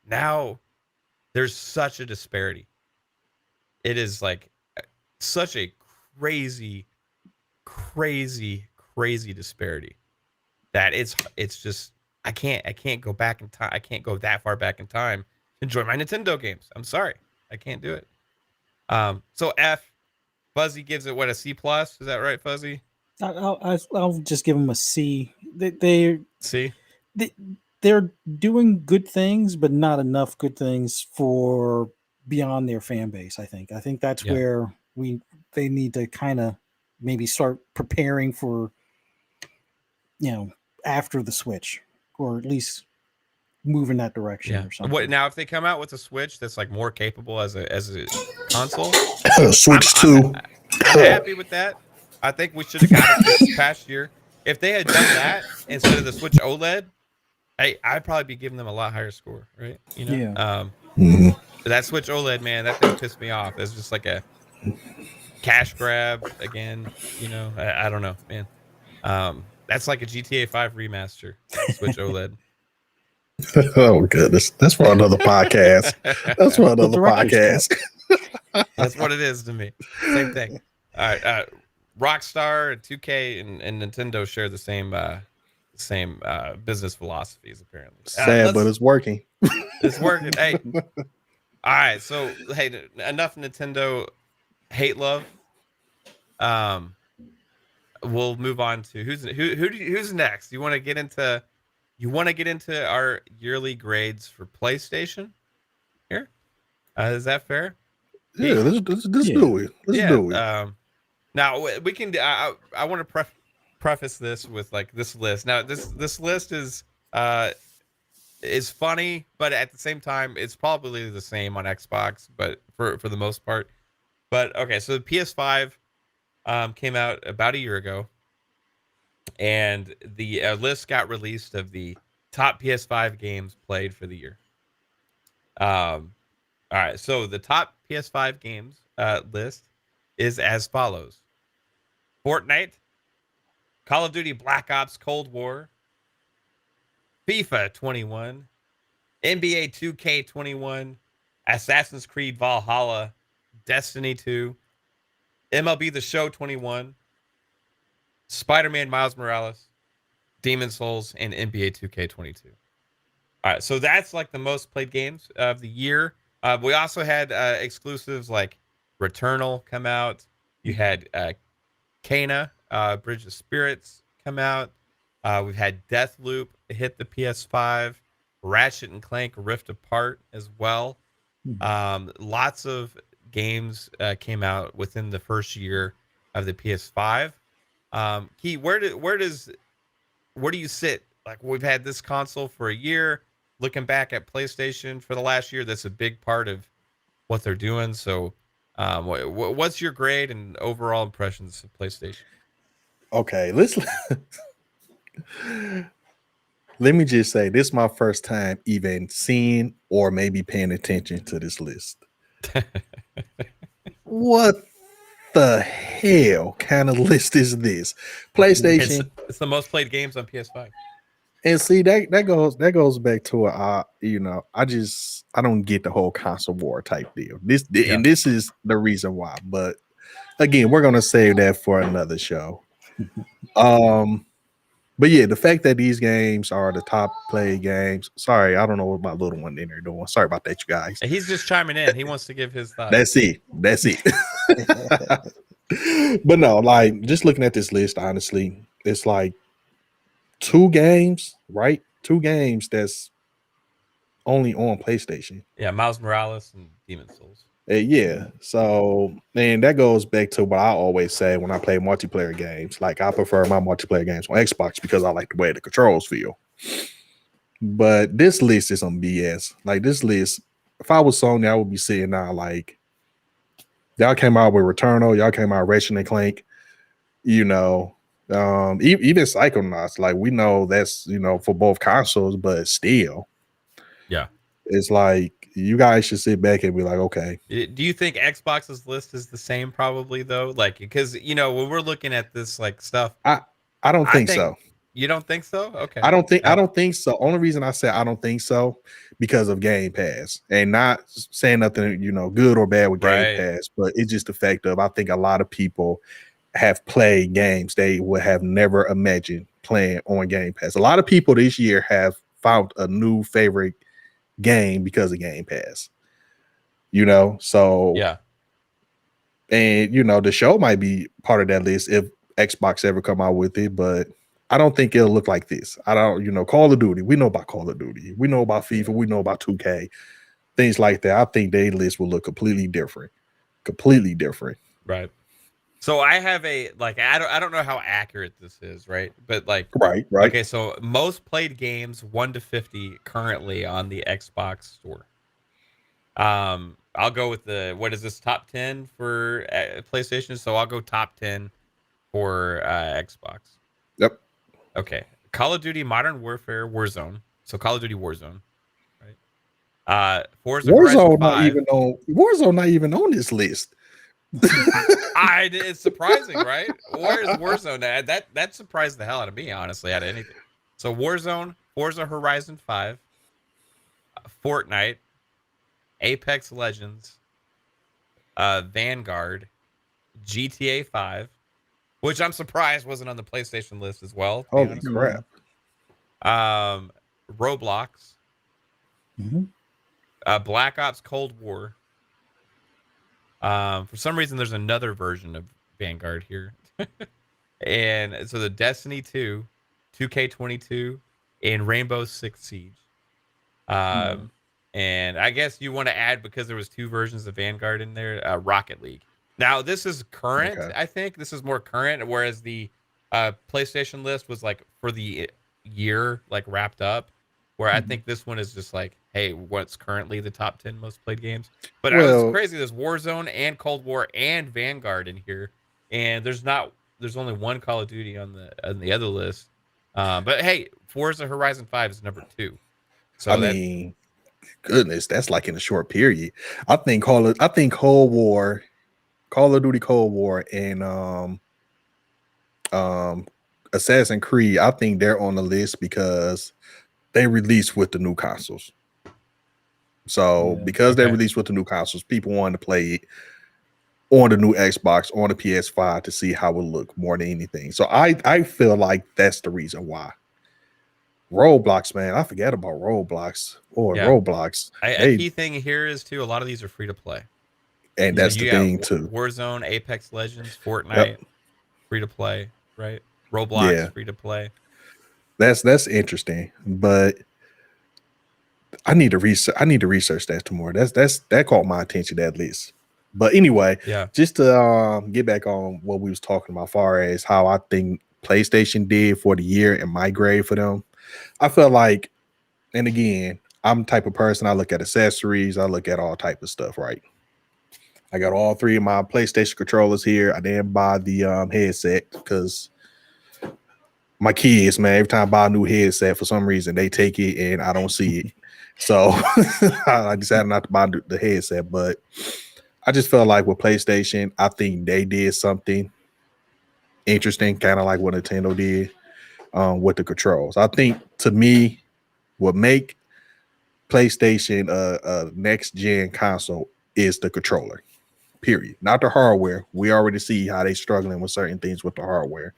Now there's such a disparity. It is like such a crazy, crazy, crazy disparity that it's just I can't go back in time. I can't go that far back in time to enjoy my Nintendo games. I'm sorry, I can't do it. So Fuzzy gives it what, a C plus? Is that right, Fuzzy? I'll just give them a C. They're C. They're doing good things, but not enough good things for beyond their fan base. I think that's where they need to kind of maybe start preparing for, after the Switch, or at least move in that direction or something. What now if they come out with a Switch that's like more capable as a console? Switch 2. I'm happy with that. I think we should have got it this past year. If they had done that instead of the Switch OLED, I'd probably be giving them a lot higher score, right? Yeah. That Switch OLED, man, that thing pissed me off. It's just like a cash grab again. I don't know, man. That's like a GTA 5 remaster. Switch OLED. Oh goodness, that's for another podcast. That's for another podcast. That's what it is to me. Same thing. All right, Rockstar and 2K and Nintendo share the same business philosophies apparently. Sad, but it's working. It's working. Hey, all right. So hey, enough Nintendo hate love. We'll move on to who's next. You want to get into our yearly grades for PlayStation here? Is that fair? Yeah, let's do it. Let's do it. Now we can. I want to preface this with like this list. Now this list is funny, but at the same time, it's probably the same on Xbox, but for the most part. But okay, so the PS5 came out about a year ago, and the list got released of the top PS5 games played for the year. All right, so the top PS5 games list is as follows: Fortnite, Call of Duty Black Ops Cold War, FIFA 21, NBA 2K21, Assassin's Creed Valhalla, Destiny 2, MLB The Show 21, Spider-Man Miles Morales, Demon Souls, and NBA 2K22. All right, so that's like the most played games of the year. We also had exclusives like Returnal come out. You had Kena, Bridge of Spirits come out. We've had Deathloop hit the PS5, Ratchet and Clank Rift Apart as well. Lots of games came out within the first year of the PS5. Key, where do you sit? Like, we've had this console for a year. Looking back at PlayStation for the last year, that's a big part of what they're doing. So, what's your grade and overall impressions of PlayStation? Okay, let me just say this is my first time even seeing or maybe paying attention to this list. What the hell kind of list is this? PlayStation. It's the most played games on PS5. And see that goes back to I don't get the whole console war type deal. And this is the reason why. But again, we're gonna save that for another show. But yeah, the fact that these games are the top played games. Sorry, I don't know what my little one in there doing. Sorry about that, you guys. He's just chiming in. He wants to give his thoughts. That's it. But no, like just looking at this list, honestly, it's like two games, right? Two games that's only on PlayStation. Yeah, Miles Morales and Demon Souls. Yeah. So, and that goes back to what I always say when I play multiplayer games. Like, I prefer my multiplayer games on Xbox because I like the way the controls feel. But this list is some BS. Like, this list, if I was Sony, I would be sitting now like, y'all came out with Returnal, y'all came out Ratchet and Clank, you know, even Psychonauts. Like, we know that's, you know, for both consoles, but still, Yeah. it's like you guys should sit back and be like, okay. Do you think Xbox's list is the same probably though? Like, because you know, when we're looking at this like stuff, I don't think so. You don't think so? Okay. I don't think so. Only reason I say I don't think so because of Game Pass, and not saying nothing, you know, good or bad with Game Pass, but it's just the fact of I think a lot of people have played games they would have never imagined playing on Game Pass. A lot of people this year have found a new favorite game because of Game Pass. You know, so yeah. And you know, the show might be part of that list if Xbox ever come out with it, but I don't think it'll look like this. I don't, you know, Call of Duty. We know about Call of Duty. We know about FIFA. We know about 2K, things like that. I think their list will look completely different. Completely different. Right. So I have a like I don't know how accurate this is, right? But like right. Okay, so most played games 1 to 50 currently on the Xbox store. I'll go with the what is this top 10 for PlayStation? So I'll go top 10 for Xbox. Yep. Okay. Call of Duty Modern Warfare Warzone. So Call of Duty Warzone, right? Forza Horizon 5. Warzone not even on this list. It's surprising, right? Where's Warzone at? That surprised the hell out of me, honestly, out of anything. So Warzone, Forza Horizon 5, Fortnite, Apex Legends, Vanguard, GTA 5, which I'm surprised wasn't on the PlayStation list as well. Holy crap. Roblox, Black Ops Cold War. For some reason, there's another version of Vanguard here. And so the Destiny 2, 2K22, and Rainbow Six Siege. And I guess you want to add, because there was 2 versions of Vanguard in there, Rocket League. Now, this is current, I think. This is more current, whereas the PlayStation list was like for the year, like wrapped up, where I think this one is just like, hey, what's currently the top 10 most played games? But it's crazy. There's Warzone and Cold War and Vanguard in here, and there's only one Call of Duty on the other list. But hey, Forza Horizon 5 is number 2. So I mean, goodness, that's like in a short period. I think Call of Duty Cold War, and Assassin's Creed, I think they're on the list because they released with the new consoles. So because they released with the new consoles, people wanted to play it on the new Xbox, on the PS5 to see how it looked more than anything. So I feel like that's the reason why. Roblox, man, I forget about Roblox Roblox. A key thing here is too, a lot of these are free to play, and that's the thing too. Warzone, Apex Legends, Fortnite, free to play, right? Roblox, free to play. That's interesting, but I need to research that some more. That caught my attention, at least. But anyway, just to get back on what we was talking about, far as how I think PlayStation did for the year and my grade for them. I felt like, and again, I'm the type of person, I look at accessories, I look at all type of stuff, right? I got all 3 of my PlayStation controllers here. I didn't buy the headset because my kids, man, every time I buy a new headset, for some reason, they take it and I don't see it. So I decided not to buy the headset, but I just felt like with PlayStation, I think they did something interesting, kind of like what Nintendo did with the controls. I think, to me, what make PlayStation a next-gen console is the controller, period. Not the hardware. We already see how they're struggling with certain things with the hardware.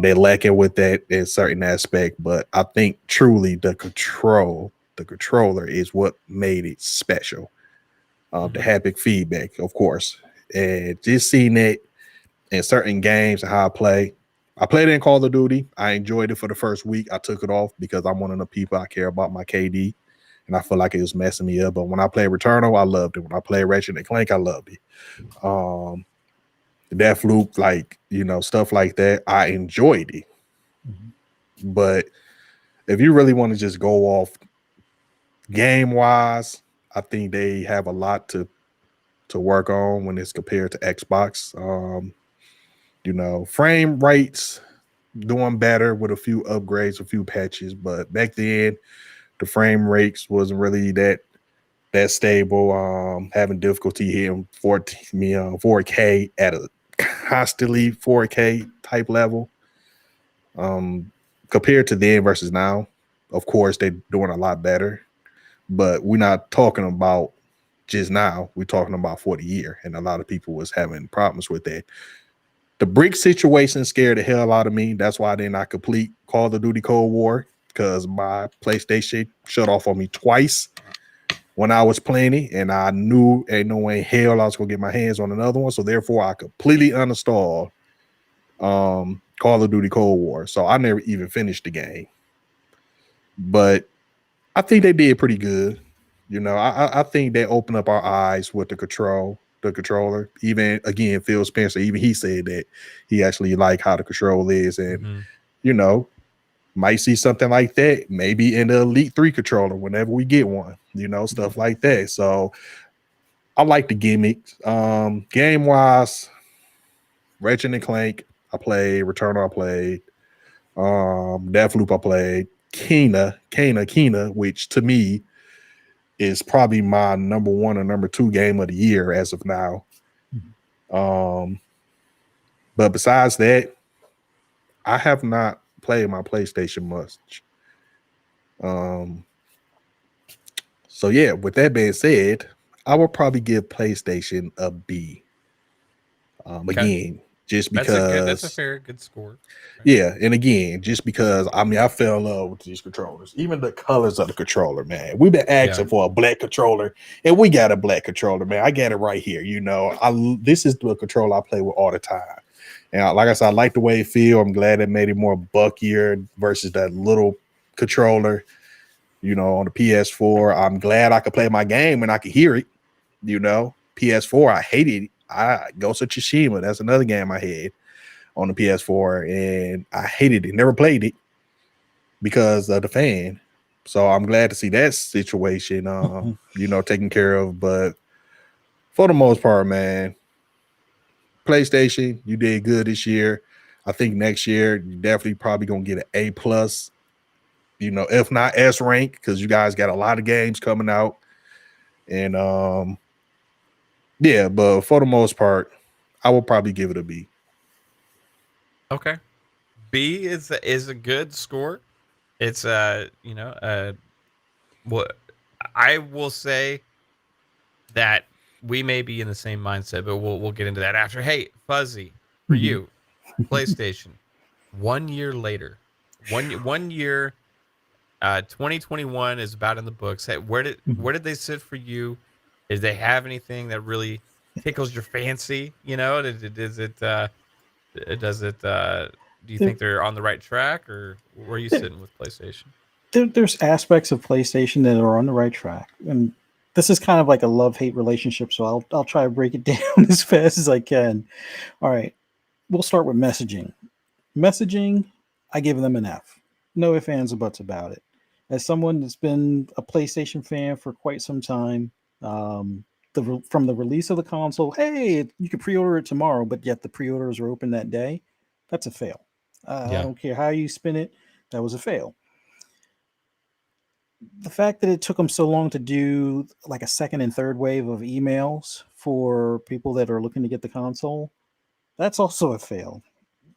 They're lacking with that in certain aspect, but I think truly the controller is what made it special. The haptic feedback, of course, and just seeing it in certain games and how I play. I played it in Call of Duty. I enjoyed it for the first week. I took it off because I'm one of the people, I care about my KD. and I feel like it was messing me up. But when I played Returnal, I loved it. When I played Ratchet and Clank, I loved it. Deathloop, like, you know, stuff like that, I enjoyed it. Mm-hmm. But if you really want to just go off game wise, I think they have a lot to work on when it's compared to Xbox. You know, frame rates doing better with a few upgrades, a few patches, but back then the frame rates wasn't really that stable. Having difficulty hitting 4K at a constantly 4K type level. Compared to then versus now, of course they're doing a lot better, but we're not talking about just now. We're talking about for the year, and a lot of people was having problems with that. The brick situation scared the hell out of me. That's why I did not complete Call of Duty Cold War, because my PlayStation shut off on me twice when I was playing it, and I knew ain't no way in hell I was gonna get my hands on another one. So therefore, I completely uninstalled Call of Duty Cold War. So I never even finished the game. But I think they did pretty good. You know, I think they opened up our eyes with the controller. Even again, Phil Spencer, even he said that he actually liked how the control is, and you know, might see something like that maybe in the Elite 3 controller whenever we get one, you know, stuff like that. So I like the gimmicks. Game wise, Ratchet and Clank, I played. Returnal, I played. Deathloop, I played. Kena, which to me is probably my number 1 or number 2 game of the year as of now. But besides that, I have not played my PlayStation much. So yeah, with that being said, I will probably give PlayStation a B. Again, just because that's a fair, good score. Yeah, and again, just because I mean I fell in love with these controllers. Even the colors of the controller, man. We've been asking for a black controller, and we got a black controller, man. I got it right here. You know, this is the controller I play with all the time. And like I said, I like the way it feels. I'm glad it made it more bulkier versus that little controller, you know, on the PS4. I'm glad I could play my game and I could hear it. You know, PS4, I hated it. Ghost of Tsushima, that's another game I had on the PS4, and I hated it. Never played it because of the fan. So I'm glad to see that situation, you know, taken care of. But for the most part, man, PlayStation, you did good this year. I think next year you definitely probably gonna get an A+. You know, if not S rank, because you guys got a lot of games coming out. And yeah, but for the most part, I will probably give it a B. Okay. B is a good score. It's you know, what I will say that we may be in the same mindset, but we'll get into that after. Hey, Fuzzy, for you, PlayStation, 1 year later, one year, 2021 is about in the books. Hey, where did they sit for you? Did they have anything that really tickles your fancy? You know, does it do you think they're on the right track, or where are you sitting with PlayStation? There's aspects of PlayStation that are on the right track, and this is kind of like a love-hate relationship. So I'll try to break it down as fast as I can. All right, we'll start with messaging. Messaging, I give them an F. No ifs, ands, or buts about it. As someone that's been a PlayStation fan for quite some time, from the release of the console, hey, you can pre-order it tomorrow, but yet the pre-orders are open that day. That's a fail. I don't care how you spin it. That was a fail. The fact that it took them so long to do like a second and third wave of emails for people that are looking to get the console, that's also a fail.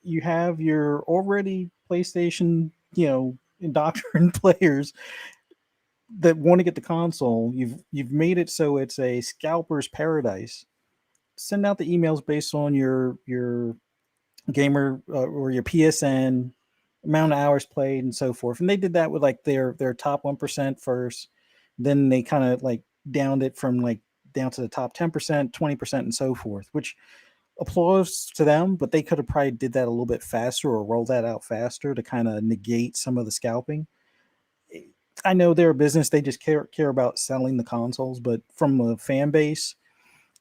You have your already PlayStation, you know, indoctrined players that want to get the console. You've made it so it's a scalper's paradise. Send out the emails based on your gamer or your PSN amount of hours played and so forth. And they did that with like their top 1% first. Then they kind of like downed it from like down to the top 10%, 20%, and so forth, which applause to them, but they could have probably did that a little bit faster or rolled that out faster to kind of negate some of the scalping. I know they're a business; they just care about selling the consoles. But from a fan base,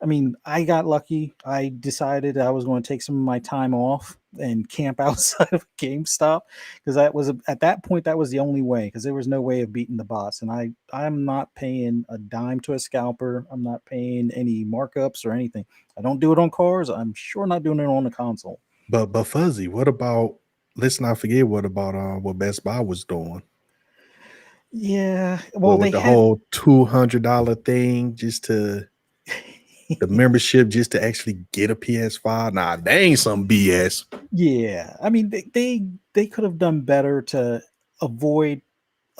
I mean, I got lucky. I decided I was going to take some of my time off and camp outside of GameStop because that was at that point that was the only way because there was no way of beating the bots. And I'm not paying a dime to a scalper. I'm not paying any markups or anything. I don't do it on cars. I'm sure not doing it on the console. But Fuzzy, what about? Let's not forget what about what Best Buy was doing. Yeah, Well, well, with they the had whole $200 thing just to the membership just to actually get a PS5. Nah, they ain't some BS. Yeah, I mean they could have done better to avoid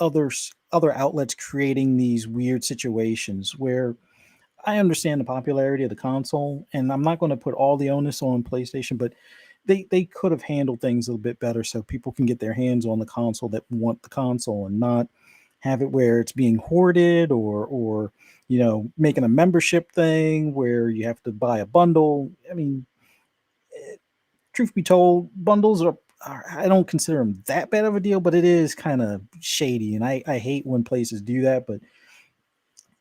other outlets creating these weird situations where I understand the popularity of the console, and I'm not going to put all the onus on PlayStation, but they could have handled things a little bit better so people can get their hands on the console that want the console and not have it where it's being hoarded or making a membership thing where you have to buy a bundle. I mean, truth be told, bundles are I don't consider them that bad of a deal, but it is kind of shady, and I hate when places do that. But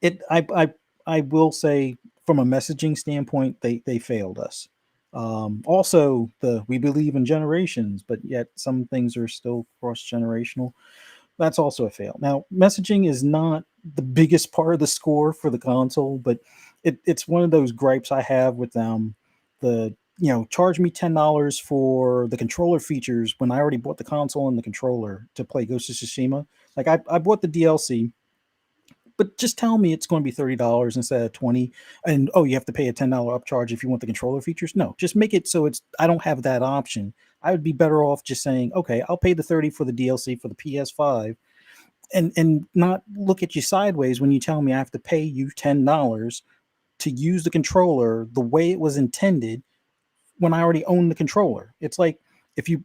it I will say from a messaging standpoint, they failed us. Also, the we believe in generations, but yet some things are still cross generational. That's also a fail. Now, messaging is not the biggest part of the score for the console, but it's one of those gripes I have with them. The charge me $10 for the controller features when I already bought the console and the controller to play Ghost of Tsushima. Like I bought the DLC, but just tell me it's going to be $30 instead of 20, and oh, you have to pay a $10 upcharge if you want the controller features. No, just make it so it's I don't have that option. I would be better off just saying, okay, I'll pay the 30 for the DLC for the PS5 and not look at you sideways when you tell me I have to pay you $10 to use the controller the way it was intended when I already own the controller. It's like if you,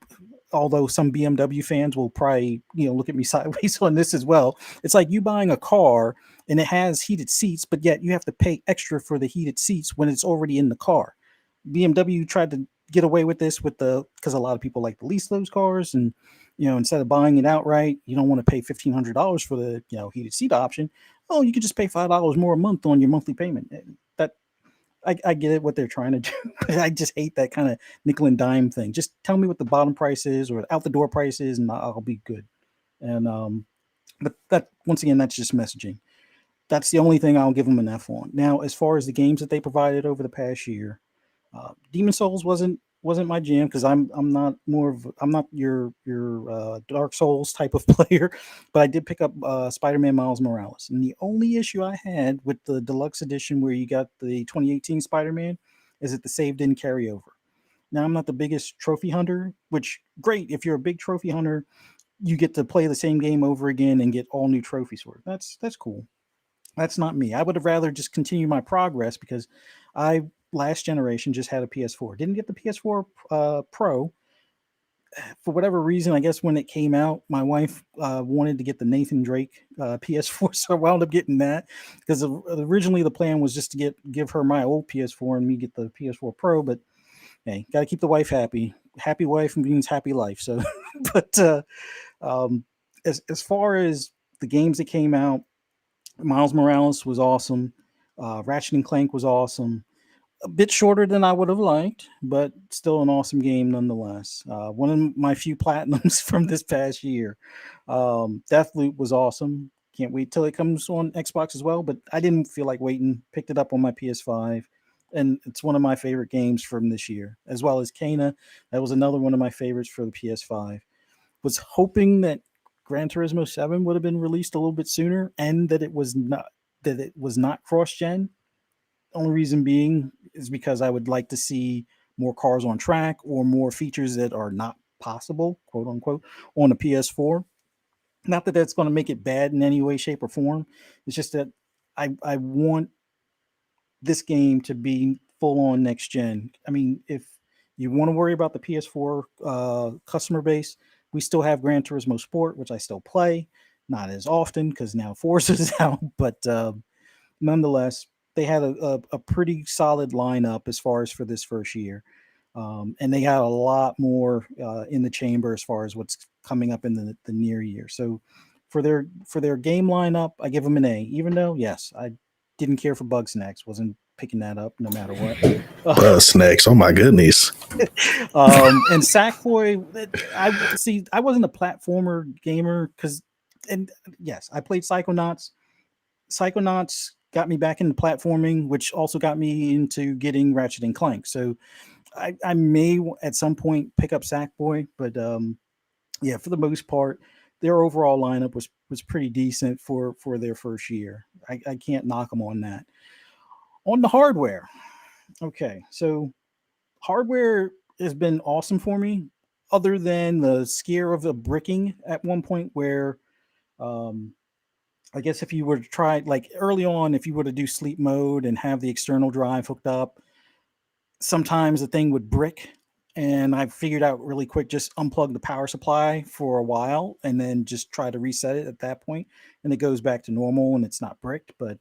although some BMW fans will probably look at me sideways on this as well. It's like you buying a car and it has heated seats, but yet you have to pay extra for the heated seats when it's already in the car. BMW tried to get away with this because a lot of people like to lease those cars, and instead of buying it outright, you don't want to pay $1,500 for the heated seat option. Oh, you could just pay $5 more a month on your monthly payment. That I get it what they're trying to do, but I just hate that kind of nickel and dime thing. Just tell me what the bottom price is or out the door price is, and I'll be good. And but that once again, that's just messaging. That's the only thing I'll give them an F on. Now, as far as the games that they provided over the past year, Demon Souls wasn't my jam because I'm not your Dark Souls type of player, but I did pick up Spider-Man Miles Morales, and the only issue I had with the deluxe edition where you got the 2018 Spider-Man is that the save didn't carry over. Now I'm not the biggest trophy hunter, which great if you're a big trophy hunter, you get to play the same game over again and get all new trophies for it. That's cool. That's not me. I would have rather just continue my progress because I last generation just had a PS4. Didn't get the PS4 Pro for whatever reason. I guess when it came out, my wife wanted to get the Nathan Drake PS4, so I wound up getting that because originally the plan was just to give her my old PS4 and me get the PS4 Pro. But hey, got to keep the wife happy. Happy wife means happy life. So, but as far as the games that came out, Miles Morales was awesome. Ratchet and Clank was awesome. A bit shorter than I would have liked, but still an awesome game nonetheless. One of my few platinums from this past year. Deathloop was awesome. Can't wait till it comes on Xbox as well, but I didn't feel like waiting. Picked it up on my PS5, and it's one of my favorite games from this year, as well as Kana. That was another one of my favorites for the PS5. Was hoping that Gran Turismo 7 would have been released a little bit sooner and that it was not cross-gen. Only reason being is because I would like to see more cars on track or more features that are not possible, quote unquote, on a PS4. Not that that's going to make it bad in any way, shape, or form. It's just that I want this game to be full on next gen. I mean, if you want to worry about the PS4 customer base, we still have Gran Turismo Sport, which I still play, not as often because now Forza's out, but nonetheless, they had a pretty solid lineup as far as for this first year. And they had a lot more in the chamber as far as what's coming up in the near year. So for their game lineup, I give them an A. Even though, yes, I didn't care for Bug Snacks, wasn't picking that up no matter what. Buzz Snacks, oh my goodness. And Sackboy, I wasn't a platformer gamer and yes, I played Psychonauts. Psychonauts got me back into platforming, which also got me into getting Ratchet and Clank. So I may at some point pick up Sackboy, but yeah, for the most part, their overall lineup was pretty decent for their first year. I can't knock them on that. On the hardware, okay, so hardware has been awesome for me, other than the scare of the bricking at one point where um, I guess if you were to try like early on, if you were to do sleep mode and have the external drive hooked up, sometimes the thing would brick. And I figured out really quick, just unplug the power supply for a while and then just try to reset it at that point, and it goes back to normal and it's not bricked. But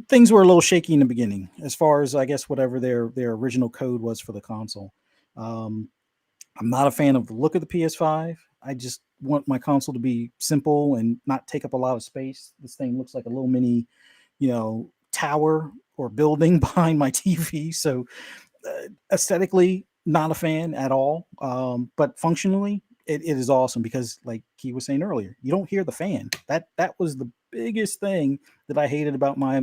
things were a little shaky in the beginning, as far as I guess whatever their original code was for the console. Um, I'm not a fan of the look of the PS5. I just want my console to be simple and not take up a lot of space. This thing looks like a little mini, tower or building behind my TV. So aesthetically, not a fan at all. But functionally, it is awesome because, like Key was saying earlier, you don't hear the fan. That was the biggest thing that I hated about my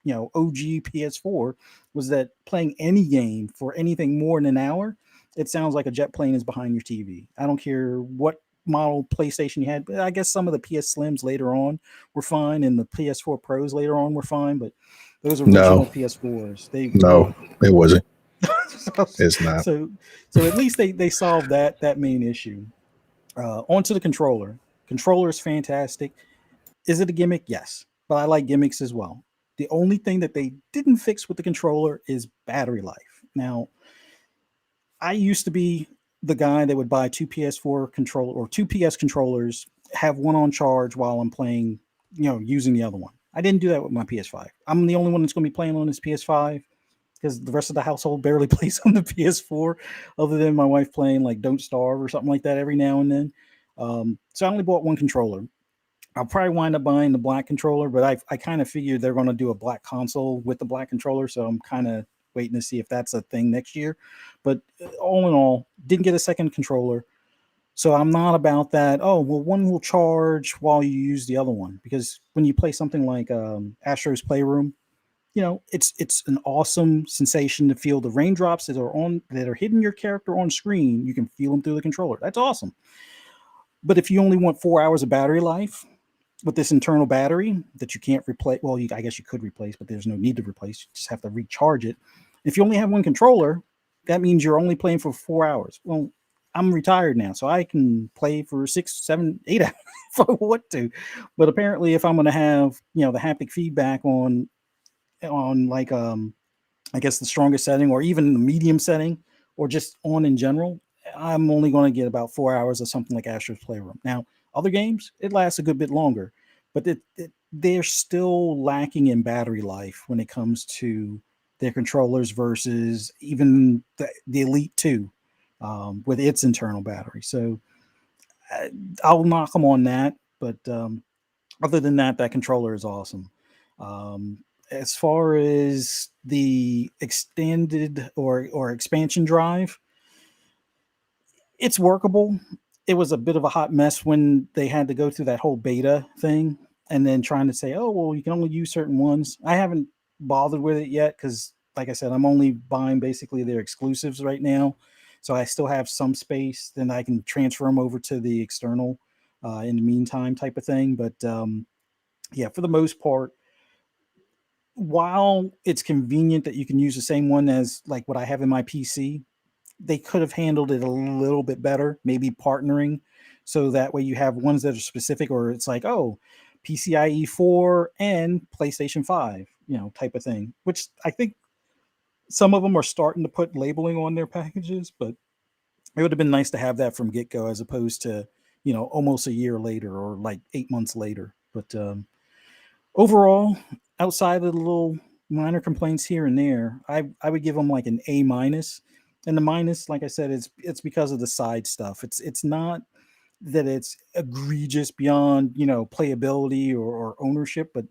OG PS4, was that playing any game for anything more than an hour, it sounds like a jet plane is behind your TV. I don't care what model PlayStation you had, but I guess some of the PS Slims later on were fine, and the PS4 Pros later on were fine, but those original PS4s, No, it wasn't. so, It's not. so at least they solved that main issue. Onto the controller. Controller is fantastic. Is it a gimmick? Yes, but I like gimmicks as well. The only thing that they didn't fix with the controller is battery life. Now, I used to be the guy that would buy two PS4 controller or two PS controllers, have one on charge while I'm playing, using the other one. I didn't do that with my PS5. I'm the only one that's going to be playing on this PS5 because the rest of the household barely plays on the PS4, other than my wife playing like Don't Starve or something like that every now and then. So I only bought one controller. I'll probably wind up buying the black controller, but I kind of figured they're going to do a black console with the black controller, so I'm kind of waiting to see if that's a thing next year. But all in all, didn't get a second controller, so I'm not about that. Oh, well, one will charge while you use the other one, because when you play something like Astro's Playroom, it's an awesome sensation to feel the raindrops that are hitting your character on screen. You can feel them through the controller. That's awesome. But if you only want 4 hours of battery life with this internal battery that you can't replace, well, I guess you could replace, but there's no need to replace. You just have to recharge it. If you only have one controller, that means you're only playing for 4 hours. Well, I'm retired now, so I can play for 6, 7, 8 hours if I want to. But apparently, if I'm going to have the haptic feedback on like I guess the strongest setting, or even the medium setting, or just on in general, I'm only going to get about 4 hours of something like Astro's Playroom. Now, other games, it lasts a good bit longer, but they're still lacking in battery life when it comes to their controllers versus even the Elite 2 with its internal battery. So I'll knock them on that, but other than that, that controller is awesome. As far as the extended or expansion drive, it's workable. It was a bit of a hot mess when they had to go through that whole beta thing and then trying to say, oh, well, you can only use certain ones. I haven't bothered with it yet because, like I said, I'm only buying basically their exclusives right now. So I still have some space. Then I can transfer them over to the external in the meantime type of thing. But yeah, for the most part, while it's convenient that you can use the same one as like what I have in my PC, they could have handled it a little bit better, maybe partnering so that way you have ones that are specific, or it's like, oh, PCIe 4 and PlayStation 5, type of thing, which I think some of them are starting to put labeling on their packages, but it would have been nice to have that from get-go as opposed to, almost a year later or like 8 months later. But overall, outside of the little minor complaints here and there, I would give them like an A-. And the minus, like I said, it's because of the side stuff. It's not that it's egregious beyond, you know, playability or ownership, but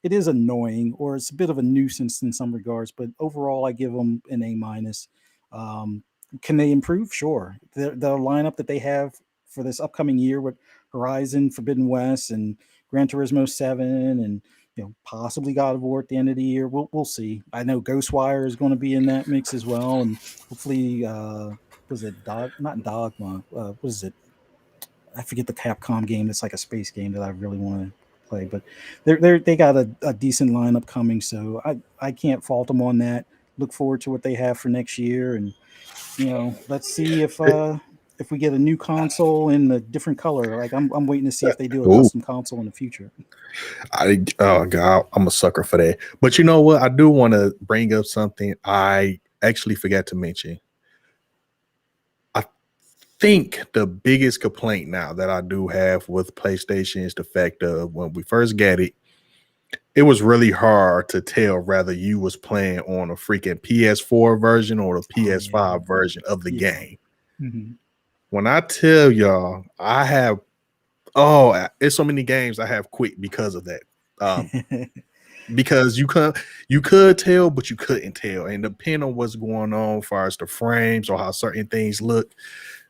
it is annoying, or it's a bit of a nuisance in some regards. But overall, I give them an A minus. Um, can they improve? Sure. The lineup that they have for this upcoming year with Horizon, Forbidden West, and Gran Turismo 7, and you know, possibly God of War at the end of the year. We'll see. I know Ghostwire is going to be in that mix as well, and hopefully, was it not Dogma? What is it? I forget the Capcom game. It's like a space game that I really want to play. But they got a decent lineup coming, so I can't fault them on that. Look forward to what they have for next year, and you know, let's see if we get a new console in a different color. Like I'm waiting to see if they do a Ooh, custom console in the future. oh god, I'm a sucker for that. But you know what? I do want to bring up something I actually forgot to mention. I think the biggest complaint now that I do have with PlayStation is the fact of when we first got it, it was really hard to tell whether you was playing on a freaking PS4 version or the PS5 version of the game. Mm-hmm. When I tell y'all, I have it's so many games I have quit because of that. Because you could tell, but you couldn't tell, and depending on what's going on as far as the frames or how certain things look,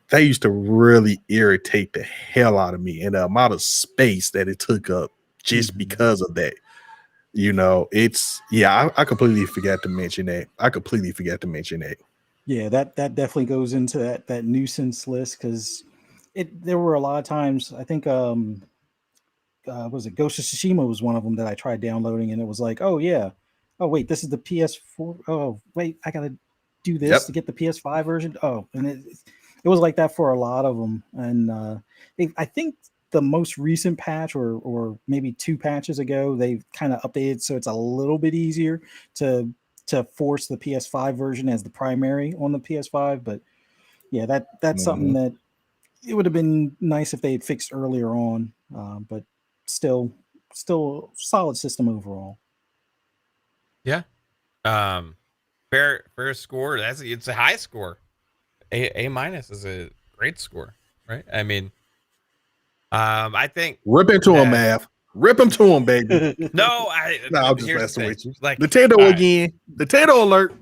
they used to really irritate the hell out of me, and the amount of space that it took up just because of that. You know, I completely forgot to mention that. Yeah, that definitely goes into that nuisance list, because there were a lot of times. I think was it Ghost of Tsushima was one of them that I tried downloading, and it was like, oh yeah, oh wait, this is the PS4. Oh wait, I gotta do this Yep. to get the PS5 version. Oh, and it was like that for a lot of them. And I think the most recent patch, or maybe two patches ago, they've kind of updated so it's a little bit easier to force the PS5 version as the primary on the PS5. But yeah, that's something that it would have been nice if they had fixed earlier on. But still solid system overall. Yeah. Fair score. It's a high score. A minus is a great score, right? I mean, I think Rip into him, Mav. Rip him to him, baby. no, I'm just here's the messing thing. with you. Like Nintendo again. Nintendo alert.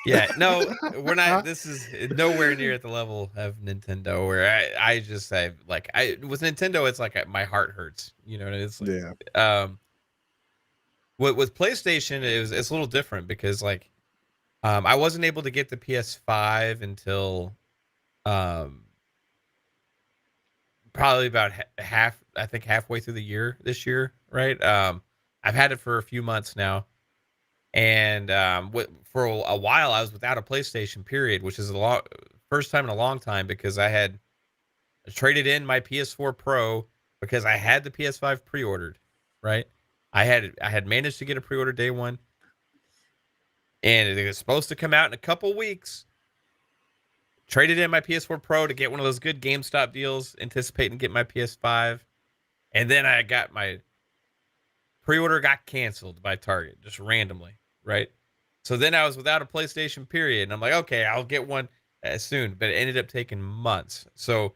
Yeah, no, we're not. This is nowhere near at the level of Nintendo, where I just say, like, with Nintendo, it's like my heart hurts. You know, it's like, Yeah. With PlayStation, it's a little different because like, I wasn't able to get the PS5 until, probably about I think halfway through the year this year, right? I've had it for a few months now, and for a while I was without a PlayStation period, which is first time in a long time, because I had traded in my PS4 Pro because I had the PS5 pre-ordered, right? I had managed to get a pre-order day one, and it was supposed to come out in a couple weeks. Traded in my PS4 Pro to get one of those good GameStop deals, anticipating getting my PS5, and then I got my pre-order got canceled by Target just randomly, right? So then I was without a PlayStation period, and I'm like, okay, I'll get one soon, but it ended up taking months. So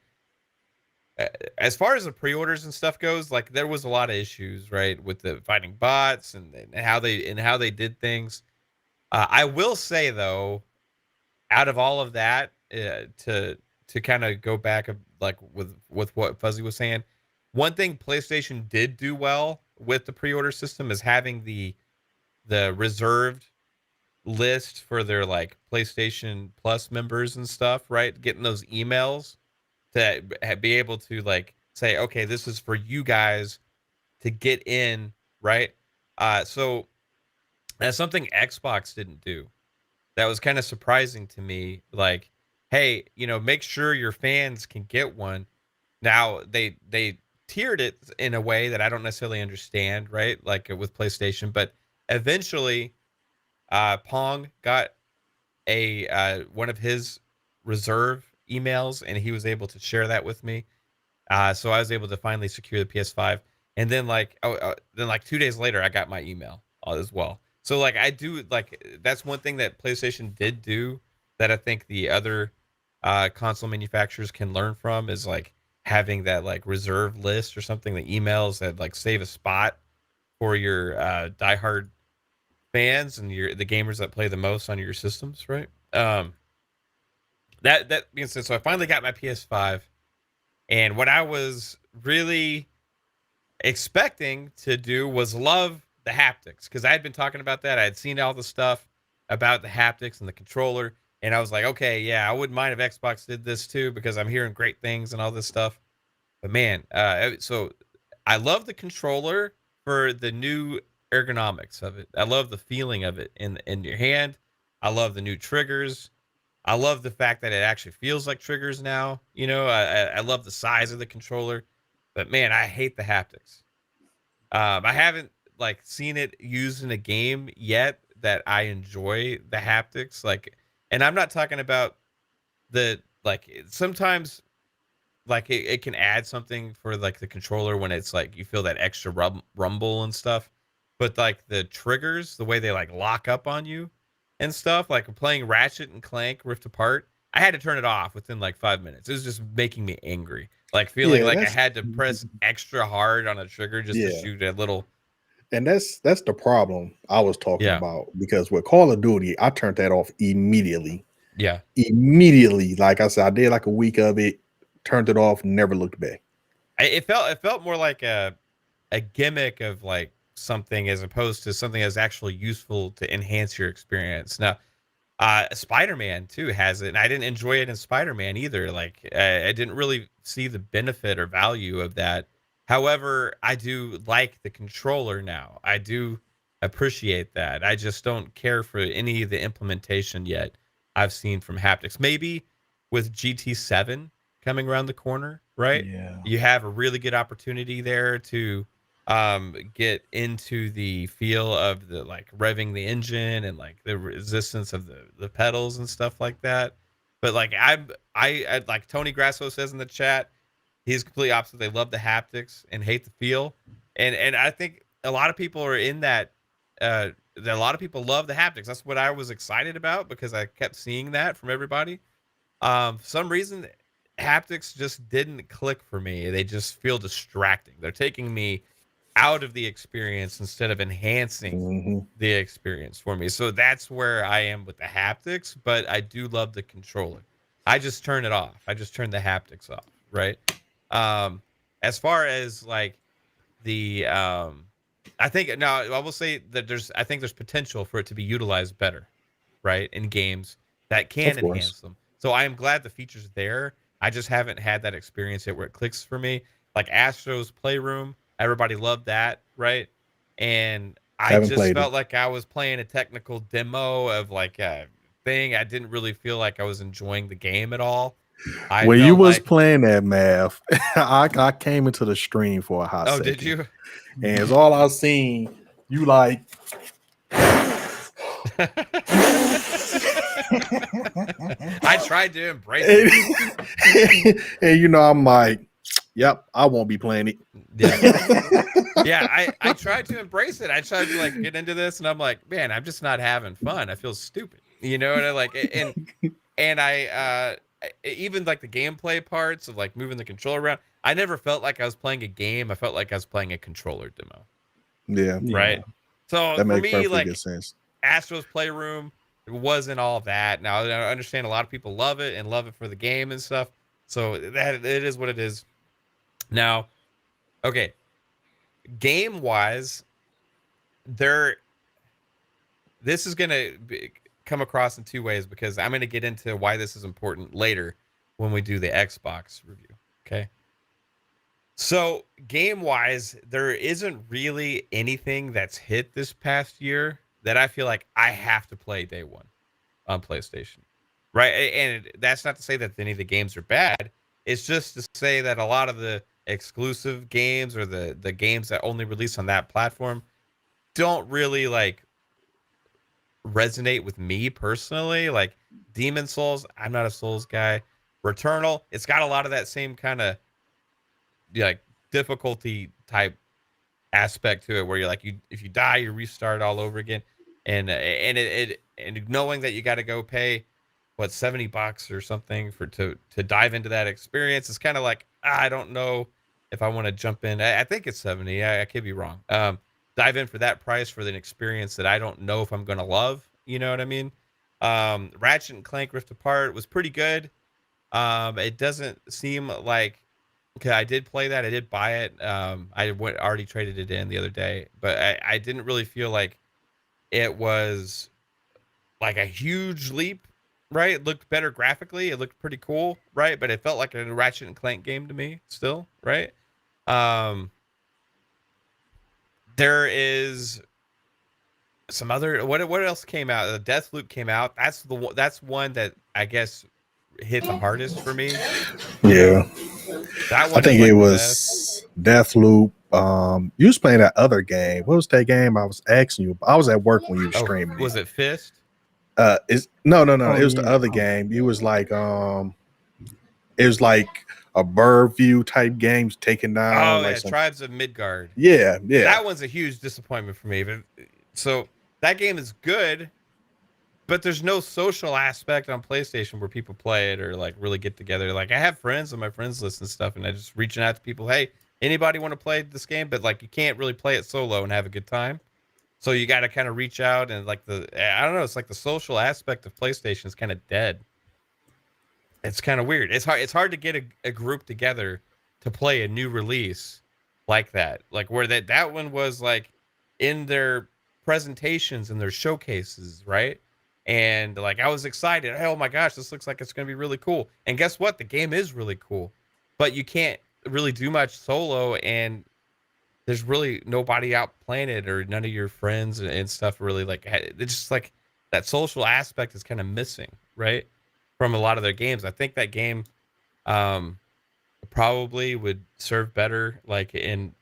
as far as the pre-orders and stuff goes, like there was a lot of issues, right, with the fighting bots and how they did things. I will say though, out of all of that, to kind of go back like with what Fuzzy was saying, one thing PlayStation did do well with the pre-order system is having the reserved list for their like PlayStation Plus members and stuff, right? Getting those emails to be able to like say, okay, this is for you guys to get in, right? So that's something Xbox didn't do. That was kind of surprising to me. Like, hey, make sure your fans can get one. Now they tiered it in a way that I don't necessarily understand, right? Like with PlayStation, but eventually, Pong got a one of his reserve emails, and he was able to share that with me. So I was able to finally secure the PS5, and then then 2 days later, I got my email as well. So like I do like that's one thing that PlayStation did do that I think the other console manufacturers can learn from is like having that like reserve list or something, the emails that like save a spot for your diehard fans and the gamers that play the most on your systems, right? That being said, so I finally got my PS5, and what I was really expecting to do was love the haptics, because I had been talking about that. I had seen all the stuff about the haptics and the controller, and I was like, okay, yeah, I wouldn't mind if Xbox did this too, because I'm hearing great things and all this stuff. But man, so I love the controller for the new ergonomics of it. I love the feeling of it in your hand. I love the new triggers. I love the fact that it actually feels like triggers now. You know, I love the size of the controller, but man, I hate the haptics. I haven't like seen it used in a game yet that I enjoy the haptics. Like, and I'm not talking about the like sometimes like it can add something for like the controller when it's like you feel that extra rumble and stuff, but like the triggers, the way they like lock up on you and stuff, like playing Ratchet and Clank Rift Apart, I had to turn it off within like 5 minutes. It was just making me angry, like feeling Yeah, like I that's had to press extra hard on a trigger just to yeah. shoot a little. And that's the problem I was talking Yeah, about, because with Call of Duty, I turned that off immediately. yeah. Immediately. Like I said, I did like a week of it, turned it off, never looked back. It felt more like a gimmick of like something as opposed to something that's actually useful to enhance your experience. Now, Spider-Man too has it, and I didn't enjoy it in Spider-Man either. Like, I didn't really see the benefit or value of that. However, I do like the controller now. I do appreciate that. I just don't care for any of the implementation yet I've seen from haptics. Maybe with GT7 coming around the corner, right? Yeah. You have a really good opportunity there to get into the feel of the like revving the engine and like the resistance of the pedals and stuff like that. But like I like Tony Grasso says in the chat, he's completely opposite. They love the haptics and hate the feel. And I think a lot of people are in that a lot of people love the haptics. That's what I was excited about, because I kept seeing that from everybody. For some reason haptics just didn't click for me. They just feel distracting. They're taking me out of the experience instead of enhancing Mm-hmm. the experience for me. So that's where I am with the haptics, but I do love the controller. I just turn it off. I just turn the haptics off, right? Um as far as like the I think now I will say that I think there's potential for it to be utilized better, right? In games that can Of course. enhance them. So I am glad the feature's there. I just haven't had that experience yet where it clicks for me. Like Astro's Playroom, everybody loved that, right? And I Haven't just played it. felt like I was playing a technical demo of like a thing. I didn't really feel like I was enjoying the game at all. I When you felt was like, playing that math, I came into the stream for a hot oh, did second, you? and it's all I seen. You like, I tried to embrace it. and you know, I'm like, yep, I won't be playing it. Yeah. Yeah, I tried to embrace it. I tried to like get into this, and I'm like, man, I'm just not having fun. I feel stupid, you know. And I like, and even like the gameplay parts of like moving the controller around, I never felt like I was playing a game. I felt like I was playing a controller demo, Yeah, right? Yeah. So that for makes me, perfectly good like sense. Astro's Playroom, it wasn't all that. Now I understand a lot of people love it and love it for the game and stuff. So that it is what it is. Now, okay, game wise, there this is going to come across in two ways, because I'm going to get into why this is important later when we do the Xbox review. Okay. So, game wise, there isn't really anything that's hit this past year that I feel like I have to play day one on PlayStation. Right. And that's not to say that any of the games are bad. It's just to say that a lot of the exclusive games or the games that only release on that platform don't really like resonate with me personally. Like Demon Souls, I'm not a Souls guy. Returnal, it's got a lot of that same kind of like difficulty type aspect to it, where you're like, you if you die, you restart all over again, and knowing that you got to go pay what $70 or something for to dive into that experience is kind of like I don't know if I want to jump in. I think it's 70. I could be wrong. Dive in for that price for an experience that I don't know if I'm going to love. You know what I mean? Ratchet and Clank Rift Apart was pretty good. It doesn't seem like, okay, I did play that. I did buy it. Already traded it in the other day, but I didn't really feel like it was like a huge leap, right? It looked better graphically. It looked pretty cool, right? But it felt like a Ratchet and Clank game to me still, right? Um, there is some other what else came out? The Deathloop came out. That's one that I guess hit the hardest for me. Yeah. That I one think is it like the best. was Deathloop. You was playing that other game. What was that game? I was asking you. I was at work when you were Oh, streaming was it Fist? It's no. Oh It was the yeah. other game. It was like it was like a bird view type games taking down Oh like yeah, some. Tribes of Midgard. Yeah. That one's a huge disappointment for me. But so that game is good, but there's no social aspect on PlayStation where people play it or like really get together. Like I have friends on my friends list and stuff, and I just reaching out to people, hey, anybody want to play this game? But like you can't really play it solo and have a good time. So you got to kind of reach out and like I don't know, it's like the social aspect of PlayStation is kind of dead. It's kind of weird. It's hard to get a group together to play a new release like that. Like where that one was like in their presentations and their showcases, right? And like I was excited. Oh my gosh, this looks like it's going to be really cool. And guess what? The game is really cool. But you can't really do much solo and there's really nobody out playing it or none of your friends and stuff really like it's just like that social aspect is kind of missing, right? From a lot of their games. I think that game um probably would serve better like in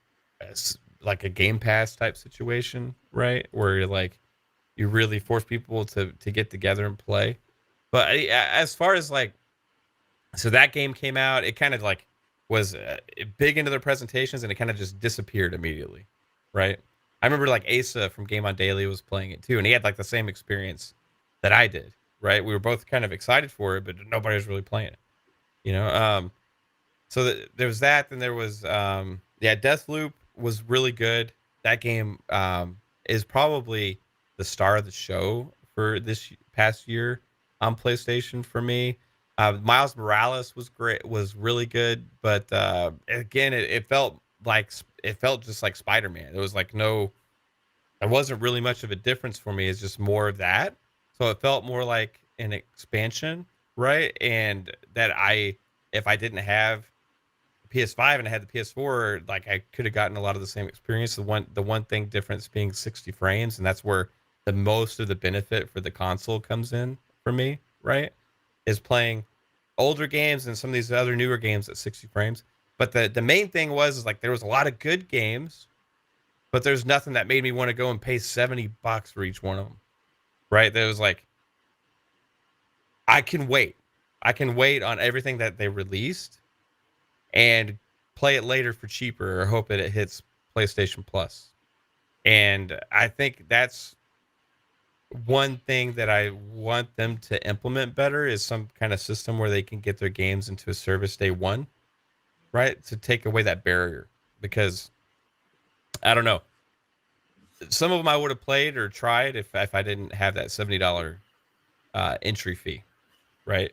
like a Game Pass type situation, right? Where like you really force people to get together and play. But as far as like so that game came out, it kind of like was big into their presentations and it kind of just disappeared immediately, right? I remember like Asa from Game on Daily was playing it too, and he had like the same experience that I did, right? We were both kind of excited for it, but nobody was really playing it, you know. So there was that, then there was yeah, Deathloop was really good. That game is probably the star of the show for this past year on PlayStation for me. Miles Morales was great, was really good, but again, it felt like it felt just like Spider-Man. It was like no, it wasn't really much of a difference for me. It's just more of that. So it felt more like an expansion, right? And that if I didn't have PS5 and I had the PS4, like I could have gotten a lot of the same experience. The one thing difference being 60 frames, and that's where the most of the benefit for the console comes in for me, right? Is playing older games and some of these other newer games at 60 frames. But the main thing was like there was a lot of good games, but there's nothing that made me want to go and pay $70 for each one of them. Right? There was like I can wait. I can wait on everything that they released and play it later for cheaper or hope that it hits PlayStation Plus. And I think that's one thing that I want them to implement better is some kind of system where they can get their games into a service day one, right? To take away that barrier. Because I don't know. Some of them I would have played or tried if I didn't have that $70 entry fee, right?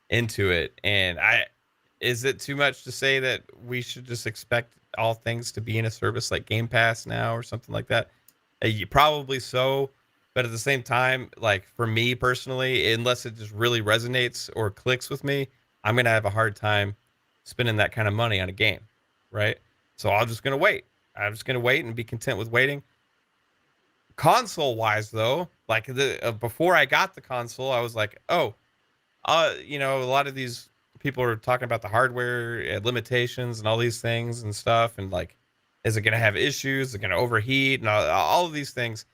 Into it. And is it too much to say that we should just expect all things to be in a service like Game Pass now or something like that? Probably so, but at the same time, like for me personally, unless it just really resonates or clicks with me, I'm gonna have a hard time spending that kind of money on a game, right? So I'm just gonna wait. I'm just gonna wait and be content with waiting. Console wise, though, like before I got the console, I was like, oh, a lot of these people are talking about the hardware limitations and all these things and stuff. And like, is it going to have issues? Is it going to overheat? And all of these things.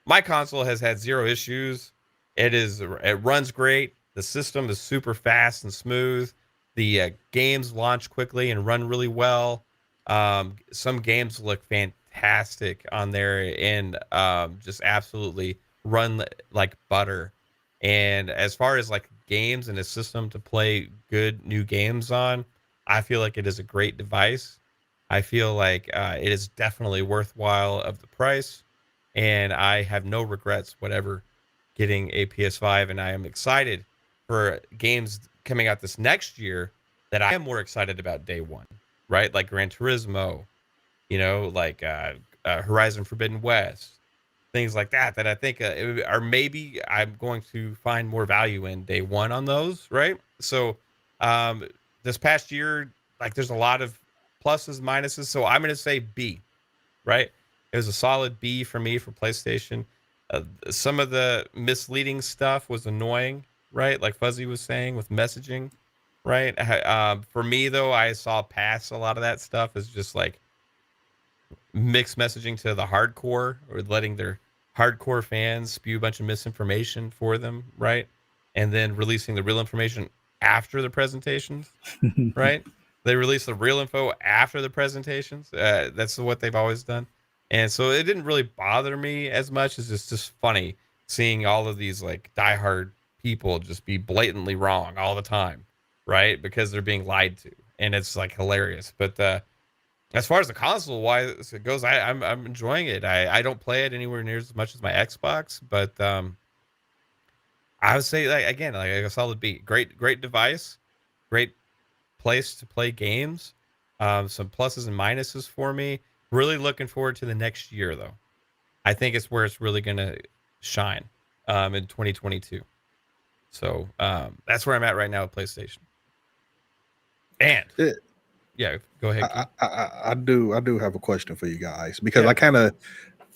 My console has had zero issues. It runs great. The system is super fast and smooth. The games launch quickly and run really well. Some games look fantastic on there and just absolutely run like butter. And as far as like games and a system to play good new games on, I feel like it is a great device. I feel like it is definitely worthwhile of the price, and I have no regrets whatever getting a PS5. And I am excited for games coming out this next year that I am more excited about day one, right? Like Gran Turismo, like Horizon Forbidden West, things like that, that I think are maybe I'm going to find more value in day one on those, right? So um, this past year, like there's a lot of pluses, minuses. So I'm going to say B, right? It was a solid B for me for PlayStation. Some of the misleading stuff was annoying, right? Like Fuzzy was saying with messaging, right? For me, though, I saw past a lot of that stuff as just like mixed messaging to the hardcore, or letting their hardcore fans spew a bunch of misinformation for them, right? And then releasing the real information after the presentations, right? They release the real info after the presentations. That's what they've always done. And so it didn't really bother me as much as it's just funny seeing all of these like diehard people just be blatantly wrong all the time, right? Because they're being lied to. And it's like hilarious. But as far as the console wise it goes, I'm enjoying it. I don't play it anywhere near as much as my Xbox, but I would say like again like a solid B. Great device, great place to play games. Some pluses and minuses for me. Really looking forward to the next year though. I think it's where it's really gonna shine in 2022. So that's where I'm at right now with PlayStation. And Yeah, yeah, go ahead, Keith. I do have a question for you guys because Yeah. I kind of,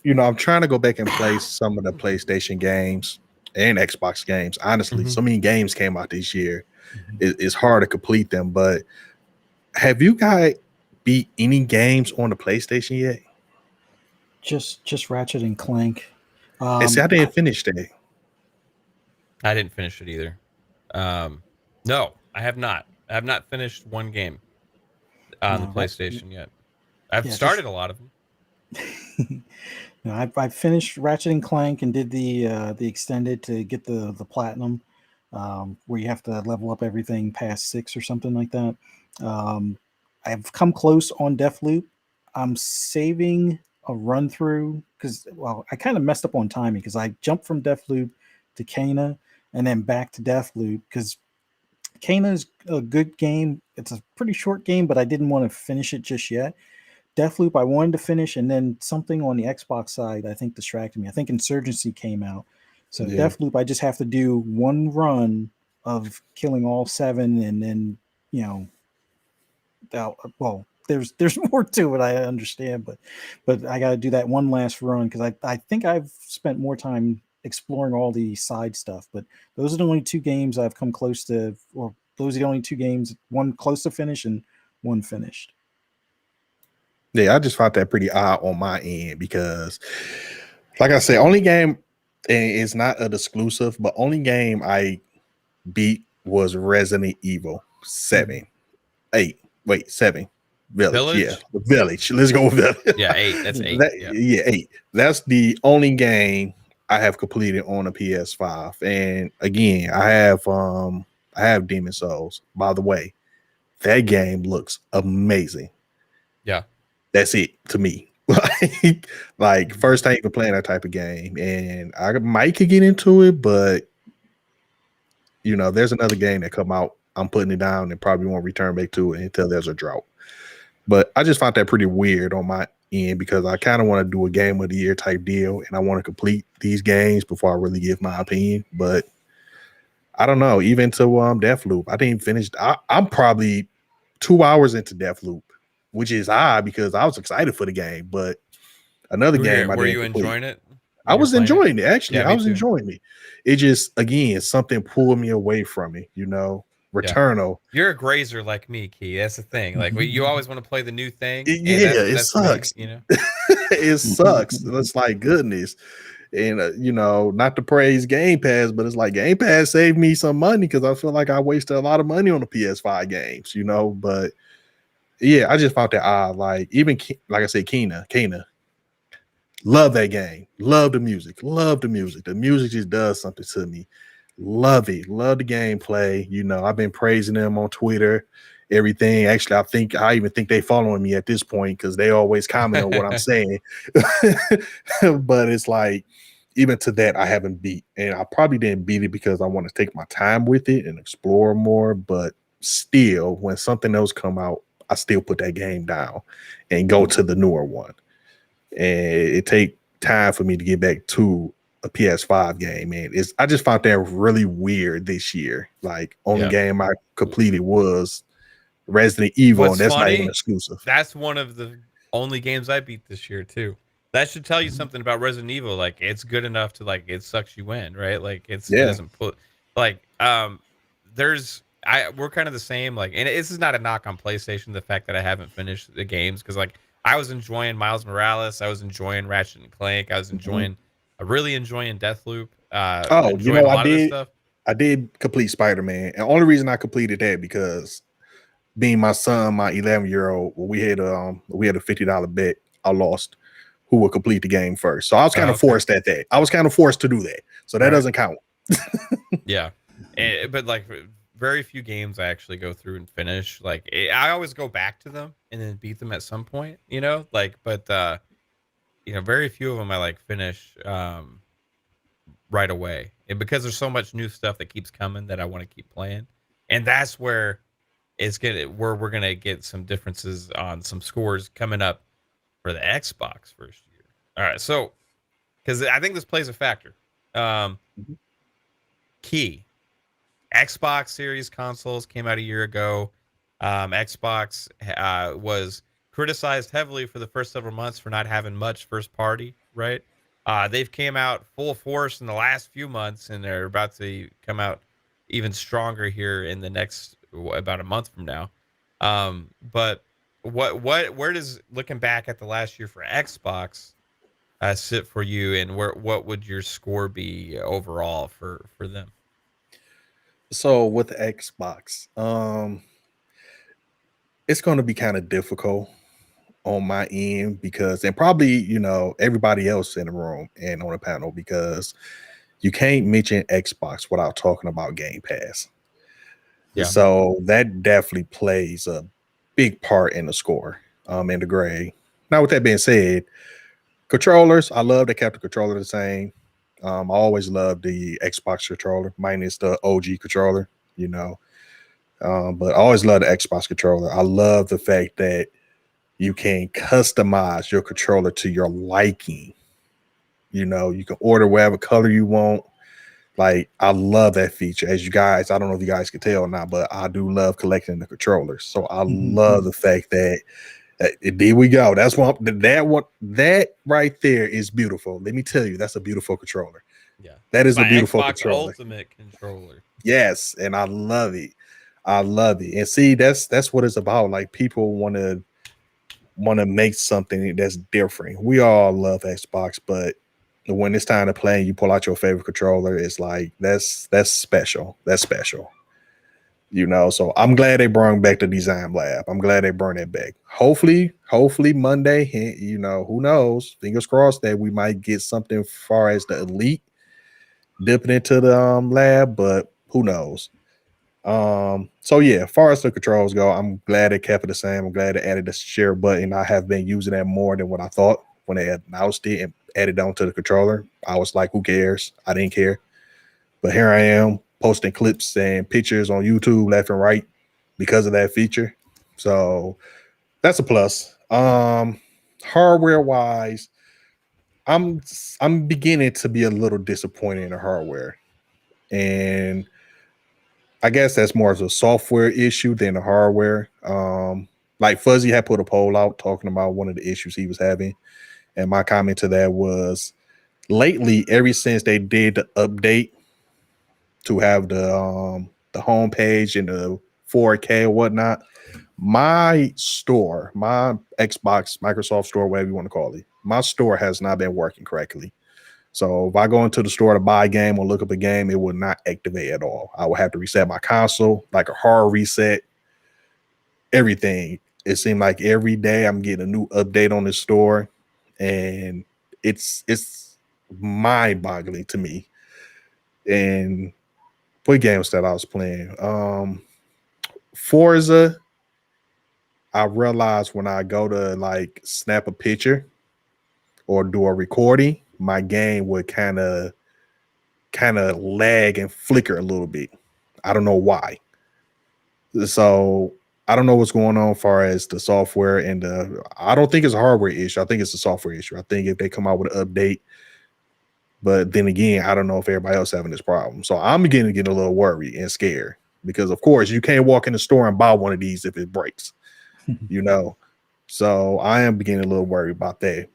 I'm trying to go back and play some of the PlayStation games and Xbox games. Honestly, Mhm. so many games came out this year. It's hard to complete them. But have you guys beat any games on the PlayStation yet? Just Ratchet and Clank. And see, I didn't finish that. I didn't finish it either. No, I have not. I have not finished one game on the No, PlayStation yet. I've yeah, just started a lot of them. no, I finished Ratchet and Clank and did the extended to get the platinum, where you have to level up everything past 6 or something like that. Um, I've come close on Deathloop. I'm saving a run through because I kind of messed up on timing because I jumped from Deathloop to Kana and then back to Deathloop because Kana is a good game. It's a pretty short game, but I didn't want to finish it just yet. Deathloop I wanted to finish, and then something on the Xbox side I think distracted me. I think Insurgency came out, so Yeah. Deathloop I just have to do one run of killing all 7, and then well, there's more to it. I understand, but I got to do that one last run because I think I've spent more time exploring all the side stuff. But those are the only 2 games I've come close to, or those are the only 2 games, one close to finish and one finished. Yeah, I just found that pretty odd on my end because, like I said, only game, and it's not an exclusive, but only game I beat was Resident Evil 7. 8. Wait, 7. Village. Yeah, Village. Let's go with Village. Yeah, 8. That's 8. Yeah, 8. That's the only game I have completed on a PS5. And again, I have Demon Souls. By the way, that game looks amazing. Yeah. That's it to me. like first time even playing that type of game, and I might could get into it, but there's another game that come out. I'm putting it down and probably won't return back to it until there's a drought. But I just found that pretty weird on my end because I kind of want to do a game of the year type deal, and I want to complete these games before I really give my opinion. But I don't know. Even to Deathloop, I didn't finish. I'm probably 2 hours into Deathloop, which is odd because I was excited for the game, but another game I Were didn't you complete. enjoying it? I was enjoying it actually. Yeah, I was too. enjoying it. It just again something pulled me away from it. Returnal. You're a grazer like me, Key. That's the thing. Like you always want to play the new thing. It sucks. Me, It sucks. It's like goodness. And not to praise Game Pass, but it's like Game Pass saved me some money because I feel like I wasted a lot of money on the PS5 games, But yeah, I just found that odd. Like even like I said, Kana. Love that game. Love the music. The music just does something to me. Love it. Love the gameplay. I've been praising them on Twitter everything. Actually, I even think they following me at this point because they always comment on what I'm saying. But it's like, even to that, I haven't beat, and I probably didn't beat it because I want to take my time with it and explore more. But still, when something else come out, I still put that game down and go to the newer one. And it take time for me to get back to a PS5 game, and I just found that really weird this year. Like, only game I completed was Resident Evil, What's and that's not funny, even exclusive. that's one of the only games I beat this year too. That should tell you something about Resident Evil. Like, it's good enough to, like, it sucks you in, right? Like, it Yeah. doesn't put, like, we're kind of the same. Like, and this is not a knock on PlayStation, the fact that I haven't finished the games, because, like, I was enjoying Miles Morales, I was enjoying Ratchet and Clank, I was really enjoying Deathloop, Oh, enjoying a lot of this stuff. I did complete Spider-Man, and the only reason I completed that because being my son, my 11-year-old, we had a $50 bet. I lost who would complete the game first. So I was kind of forced at that. I was kind of forced to do that. So that doesn't count. Yeah. But like, very few games I actually go through and finish. Like, I always go back to them and then beat them at some point, like, but very few of them I like finish right away. And because there's so much new stuff that keeps coming that I want to keep playing. And that's where we're gonna get some differences on some scores coming up for the Xbox first year. All right, so because I think this plays a factor. Key Xbox Series consoles came out a year ago. Xbox was criticized heavily for the first several months for not having much first party, right? They've came out full force in the last few months, and they're about to come out even stronger here in the next about a month from now. But where does, looking back at the last year for Xbox, sit for you, and what would your score be overall for them? So with the Xbox, it's going to be kind of difficult on my end because, and probably, everybody else in the room and on the panel, because you can't mention Xbox without talking about Game Pass. Yeah. So that definitely plays a big part in the score, in the grade. Now, with that being said, controllers, I love they kept the controller the same. I always loved the Xbox controller, minus the OG controller, but I always love the Xbox controller. I love the fact that you can customize your controller to your liking. You can order whatever color you want. Like, I love that feature. As you guys, I don't know if you guys can tell or not, but I do love collecting the controllers. So I love the fact that there we go. That's that right there is beautiful. Let me tell you, that's a beautiful controller. Yeah, that is a beautiful Xbox controller. Ultimate controller. Yes, and I love it. I love it. And see, that's what it's about. Like, people want to make something that's different. We all love Xbox, but when it's time to play and you pull out your favorite controller, it's like that's special. That's special. So I'm glad they brought back the design lab. I'm glad they brought it back. Hopefully Monday, who knows? Fingers crossed that we might get something as far as the Elite dipping into the lab, but who knows? So yeah, as far as the controls go, I'm glad they kept it the same. I'm glad they added the share button. I have been using that more than what I thought when they announced it and added on to the controller. I was like, who cares? I didn't care. But here I am posting clips and pictures on YouTube left and right because of that feature. So that's a plus. Hardware wise, I'm beginning to be a little disappointed in the hardware. And I guess that's more of a software issue than a hardware. Like Fuzzy had put a poll out talking about one of the issues he was having. And my comment to that was, lately, ever since they did the update to have the homepage and the 4K or whatnot, my store, my Xbox, Microsoft store, whatever you want to call it, my store has not been working correctly. So if I go into the store to buy a game or look up a game, it would not activate at all. I would have to reset my console, like a hard reset, everything. It seemed like every day I'm getting a new update on the store, and it's mind-boggling to me. And what games that I was playing? Forza I realize when I go to like snap a picture or do a recording, my game would kind of lag and flicker a little bit. I don't know why. So I don't know what's going on as far as the software and I don't think it's a hardware issue. I think it's a software issue. I think if they come out with an update, but then again, I don't know if everybody else having this problem. So I'm beginning to get a little worried and scared because of course you can't walk in the store and buy one of these if it breaks, you know. So I am beginning a little worried about that.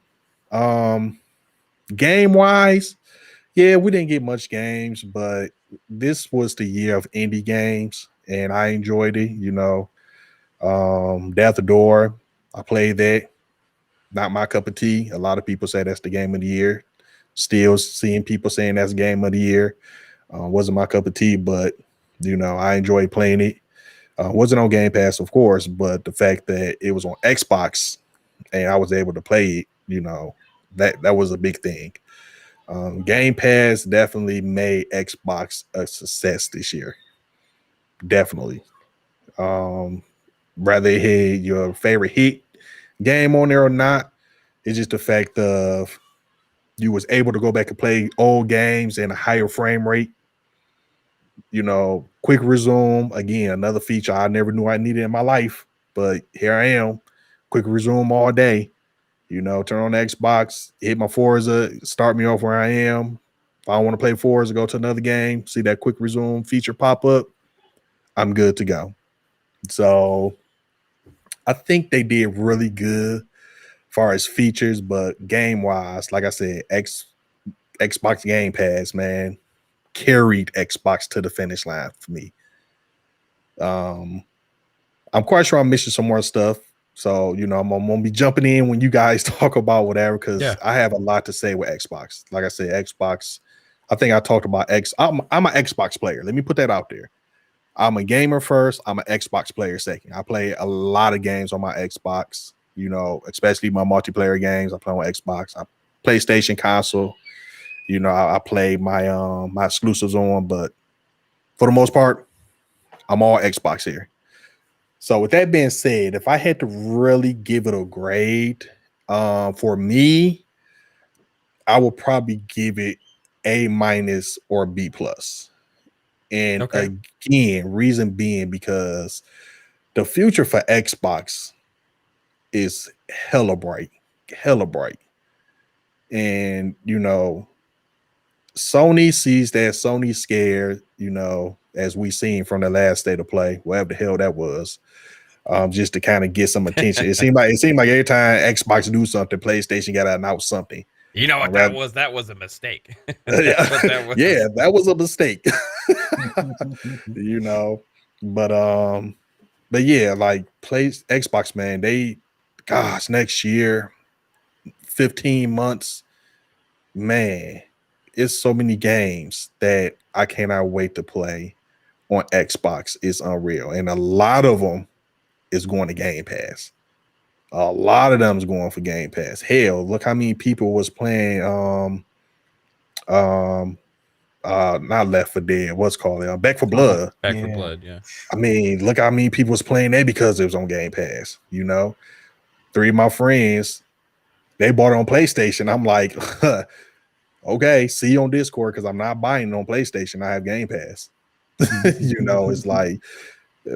Game wise, yeah, we didn't get much games, but this was the year of indie games and I enjoyed it, you know. Death Door, I played that. Not my cup of tea. A lot of people say that's the game of the year. Still seeing people saying that's game of the year. Wasn't my cup of tea, but you know, I enjoyed playing it. Wasn't on Game Pass, of course, but the fact that it was on Xbox and I was able to play it, you know, that was a big thing. Game Pass definitely made Xbox a success this year. Definitely. Rather it had your favorite hit game on there or not, it's just the fact of you was able to go back and play old games in a higher frame rate. You know, quick resume, again, another feature I never knew I needed in my life, but here I am. Quick resume all day. You know, turn on the Xbox, hit my Forza, start me off where I am. If I don't want to play Forza, go to another game, see that quick resume feature pop up, I'm good to go. So I think they did really good as far as features, but game wise, like I said, Xbox Game Pass, man, carried Xbox to the finish line for me. I'm quite sure I'm missing some more stuff. So, you know, I'm gonna be jumping in when you guys talk about whatever, because I have a lot to say with Xbox. Like I said, Xbox, I think I talked about I'm an Xbox player. Let me put that out there. I'm a gamer first. I'm an Xbox player second. I play a lot of games on my Xbox, you know, especially my multiplayer games. I play on Xbox. I PlayStation console. You know, I play my my exclusives on, but for the most part, I'm all Xbox here. So with that being said, if I had to really give it a grade, for me, I would probably give it A minus or B plus. And again, reason being because the future for Xbox is hella bright, hella bright. And you know, Sony sees that, Sony's scared, you know, as we seen from the last state of play, whatever the hell that was, just to kind of get some attention. It seemed like every time Xbox do something, PlayStation got to announce something. You know what that was? That was a mistake. Yeah, that was a mistake. You know, but yeah, like Xbox, man, next year, 15 months, man, it's so many games that I cannot wait to play on Xbox. It's unreal. And a lot of them is going to Game Pass. A lot of them is going for Game Pass. Hell, look how many people was playing not Left 4 Dead, what's called it? Back 4 Blood. Back 4 Blood, yeah. I mean, look how many people was playing that because it was on Game Pass, you know. 3 of my friends, they bought it on PlayStation. I'm like, okay, see you on Discord because I'm not buying it on PlayStation. I have Game Pass. You know, it's like,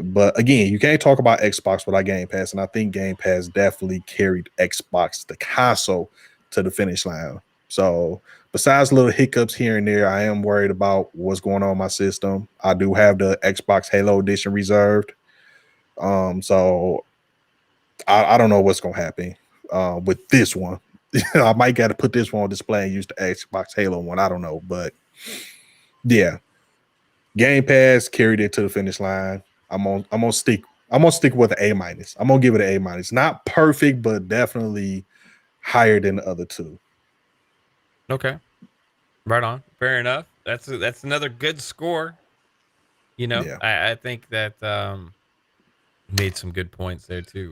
but again, you can't talk about Xbox without Game Pass, and I think Game Pass definitely carried Xbox, the console, to the finish line. So besides little hiccups here and there, I am worried about what's going on in my system. I do have the Xbox Halo Edition reserved. So I don't know what's gonna happen with this one. I might got to put this one on display and use the Xbox Halo one. I don't know, but yeah, Game Pass carried it to the finish line. I'm gonna stick with an A minus. I'm gonna give it an A minus. Not perfect, but definitely higher than the other two. Okay, right on. Fair enough. That's another good score. You know, yeah. I think that made some good points there too.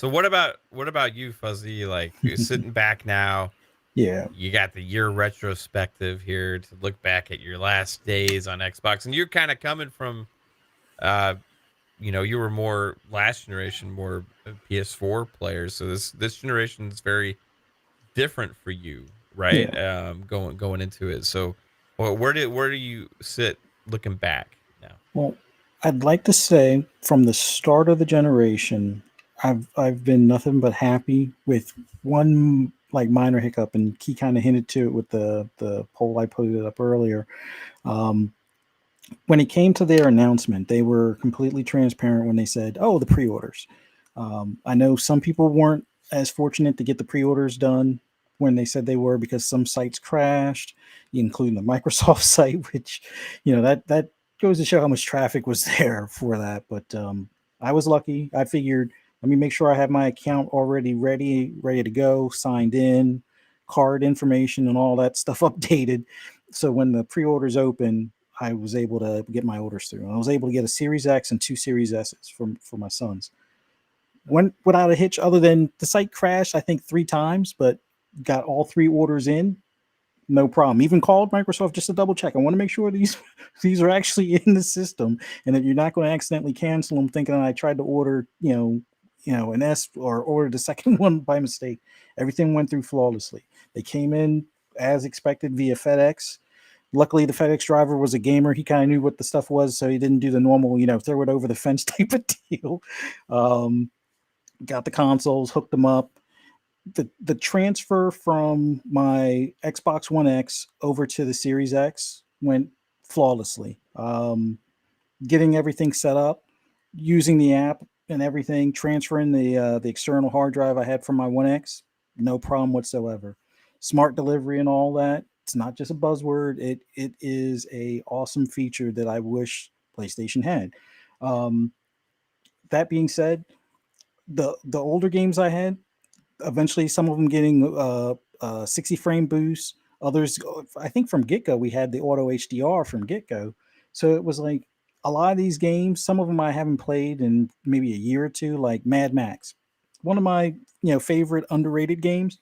What about you, Fuzzy? Like you're sitting back now. Yeah, you got the year retrospective here to look back at your last days on Xbox, and you're kind of coming from you were more last generation, more PS4 players. So this generation is very different for you, right? Yeah. Going into it. So, where do you sit looking back now? Well, I'd like to say from the start of the generation, I've been nothing but happy with one like minor hiccup, and he kind of hinted to it with the poll I put it up earlier. Um, when it came to their announcement, they were completely transparent when they said, "Oh, the pre-orders." I know some people weren't as fortunate to get the pre-orders done when they said they were because some sites crashed, including the Microsoft site, which that goes to show how much traffic was there for that. But I was lucky. I figured, let me make sure I have my account already ready to go, signed in, card information, and all that stuff updated. So when the pre-orders open, I was able to get my orders through. And I was able to get a Series X and two Series S's for my sons. Went without a hitch, other than the site crashed, I think 3 times, but got all 3 orders in, no problem. Even called Microsoft just to double check. I want to make sure these these are actually in the system, and that you're not going to accidentally cancel them, thinking I tried to order, an S or ordered the second one by mistake. Everything went through flawlessly. They came in as expected via FedEx. Luckily, the FedEx driver was a gamer. He kind of knew what the stuff was, so he didn't do the normal, throw it over the fence type of deal. Um, got the consoles, hooked them up. The transfer from my Xbox One X over to the Series X went flawlessly. Getting everything set up, using the app and everything, transferring the external hard drive I had from my One X, no problem whatsoever. Smart delivery and all that. It's not just a buzzword. It is a awesome feature that I wish PlayStation had. Um, that being said, the older games I had, eventually some of them getting 60 frame boost, others, I think from get-go we had the auto HDR from get-go, so it was like a lot of these games, some of them I haven't played in maybe a year or two, like Mad Max, one of my favorite underrated games.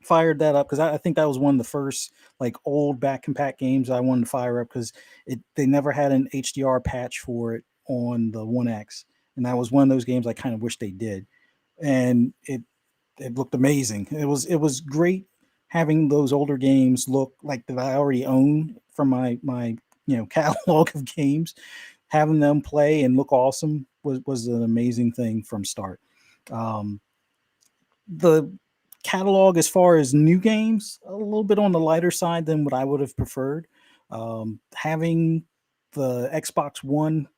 Fired that up because I think that was one of the first like old back compact games I wanted to fire up, because they never had an HDR patch for it on the One X, and that was one of those games I kind of wish they did. And it looked amazing. It was great having those older games look like that I already own from my catalog of games. Having them play and look awesome was an amazing thing from start. Um, the catalog as far as new games, a little bit on the lighter side than what I would have preferred. Having the Xbox One